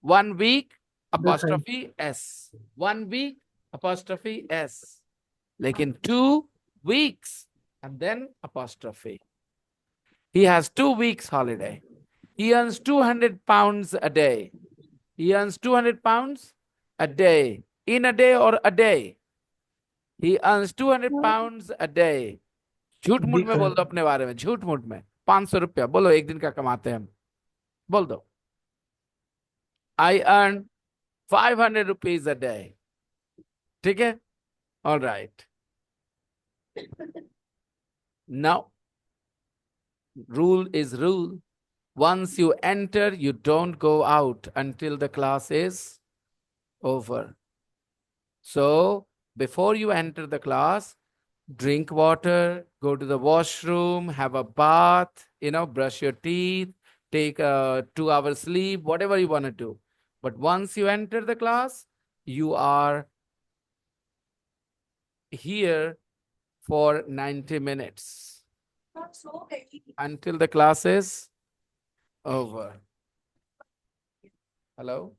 1 week apostrophe S. 1 week apostrophe S. लेकिन 2 weeks and then apostrophe. He has 2 weeks holiday. He earns 200 pounds a day. He earns 200 pounds a day. In a day or a day? He earns 200 pounds a day. झूठ मूठ में बोल दो अपने बारे में. झूठ मूठ में 500 रुपया बोलो, एक दिन का कमाते हैं हम. बोल दो. I earn 500 rupees a day. ठीक है? All right. Now, rule is rule. Once you enter, you don't go out until the class is over. So, before you enter the class, drink water, go to the washroom, have a bath, brush your teeth, take a 2-hour sleep, whatever you want to do. But once you enter the class, you are here for 90 minutes until the class is over. Hello?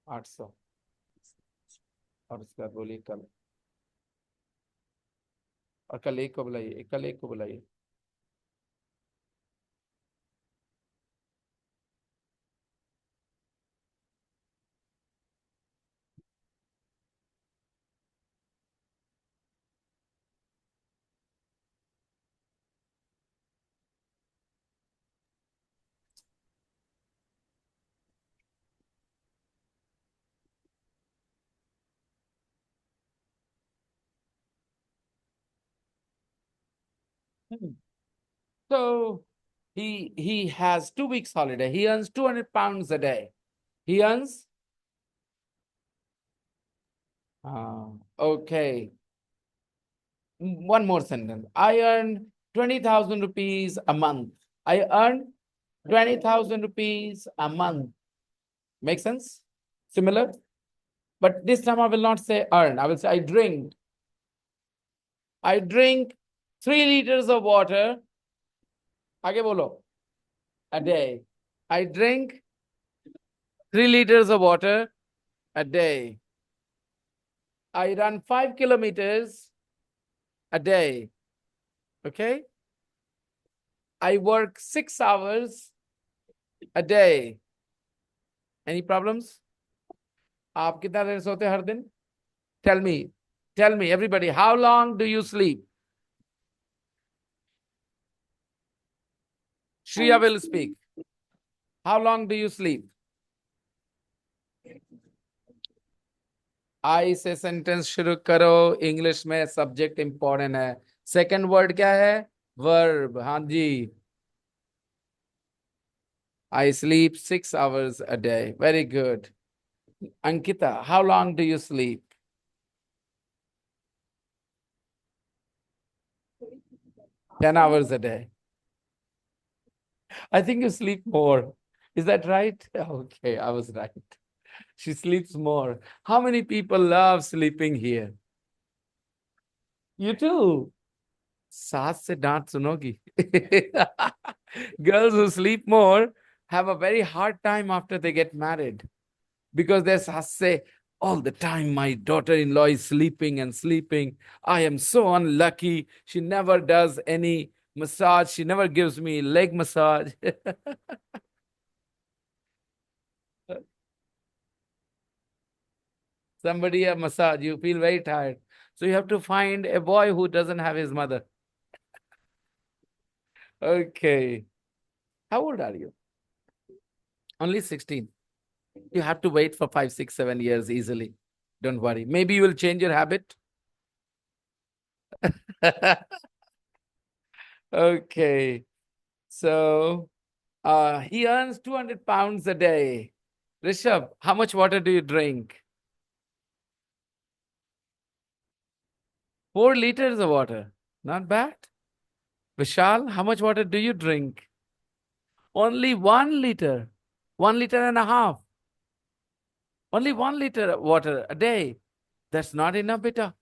800. और उसके बाद बोलिए कल, और कल एक को बुलाइए, कल एक को बुलाइए. So he has 2 weeks holiday. He earns 200 pounds a day. He earns okay. One more sentence. I earn 20,000 rupees a month. I earn 20,000 rupees a month. Make sense? Similar? But this time I will not say earn. I will say I drink. I drink 3 liters of water. आगे बोलो. A day. I drink 3 liters of water a day. I run 5 kilometers a day. Okay? I work 6 hours a day. Any problems? आप कितना देर सोते हर दिन? Tell me, everybody, how long do you sleep? Shriya will speak. How long do you sleep? I से sentence शुरू करो. English में subject important है. Second word क्या है? Verb. हाँ जी. I sleep 6 hours a day. Very good. Ankita, how long do you sleep? Ten hours a day. I think you sleep more. Is that right? Okay, I was right. She sleeps more. How many people love sleeping here? You too. सास से डांट सुनोगी. Girls who sleep more have a very hard time after they get married because their saas say all the time, my daughter-in-law is sleeping and sleeping. I am so unlucky. She never does any massage. She never gives me leg massage. Somebody a massage, you feel very tired. So you have to find a boy who doesn't have his mother. Okay. How old are you? Only 16. You have to wait for 5, 6, 7 years easily. Don't worry. Maybe you will change your habit. Okay. So he earns 200 pounds a day. Rishabh, how much water do you drink? 4 liters of water. Not bad. Vishal, how much water do you drink? Only 1 liter. 1 liter and a half. Only 1 liter of water a day. That's not enough, beta.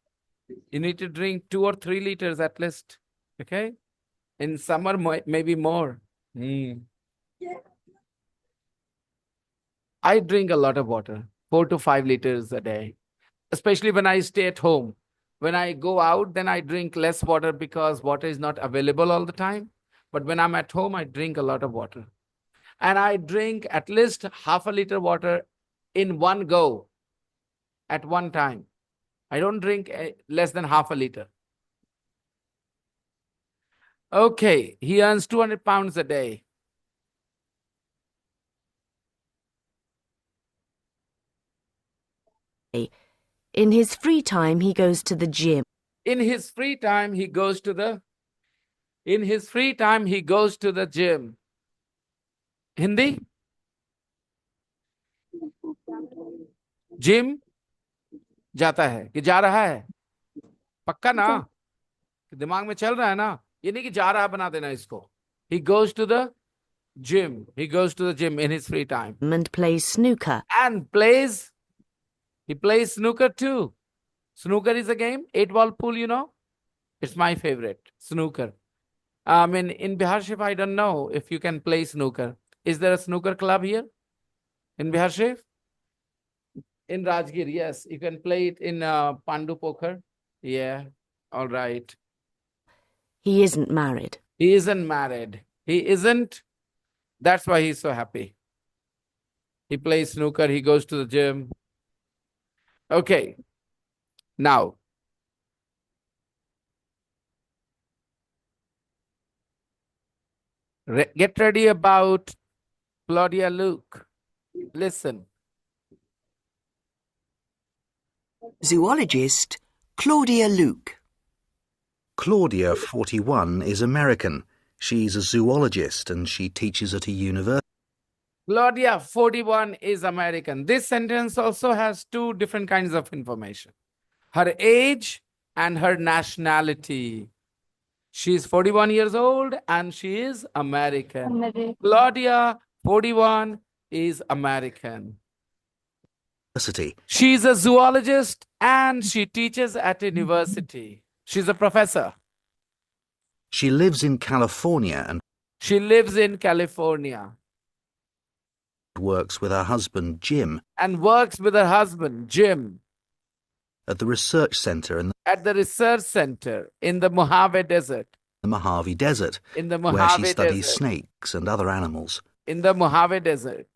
You need to drink 2 or 3 liters at least. Okay? In summer, maybe more. I drink a lot of water, 4 to 5 liters a day, especially when I stay at home. When I go out, then I drink less water because water is not available all the time. But when I'm at home, I drink a lot of water. And I drink at least half a liter water in one go at one time. I don't drink less than half a liter. Okay, he earns 200 pounds a day. In his free time, he goes to the gym. In his free time, he goes to the gym. Hindi? Gym? जाता है कि जा रहा है? पक्का ना? दिमाग में चल रहा है ना? ये नहीं कि जा रहा है बना देना इसको. He goes to the gym. He goes to the gym in his free time. And plays snooker. He plays snooker too. Snooker is a game, 8-ball pool, you know? It's my favorite, snooker. In Bihar Shif, I don't know if you can play snooker. Is there a snooker club here in Bihar Shif? In Rajgir, yes. You can play it in Pandu Pokhar. Yeah, all right. He isn't married. He isn't married. He isn't. That's why he's so happy. He plays snooker. He goes to the gym. Okay. Now, get ready about Claudia Luke. Listen. Zoologist Claudia Luke. Claudia, 41, is American. She's a zoologist and she teaches at a university. Claudia, 41, is American. This sentence also has 2 different kinds of information. Her age and her nationality. She's 41 years old and she is American. Claudia, 41, is American. She's a zoologist and she teaches at university. She's a professor. She lives in California and She lives in California works with her husband Jim and works with her husband, Jim, at the research center in at the research center in the Mojave Desert. the Mojave Desert, In the where Mojave she studies Desert. snakes and other animals. In the Mojave Desert.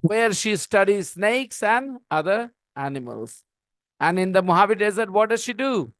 Where she studies snakes and other animals. And in the Mojave Desert, what does she do?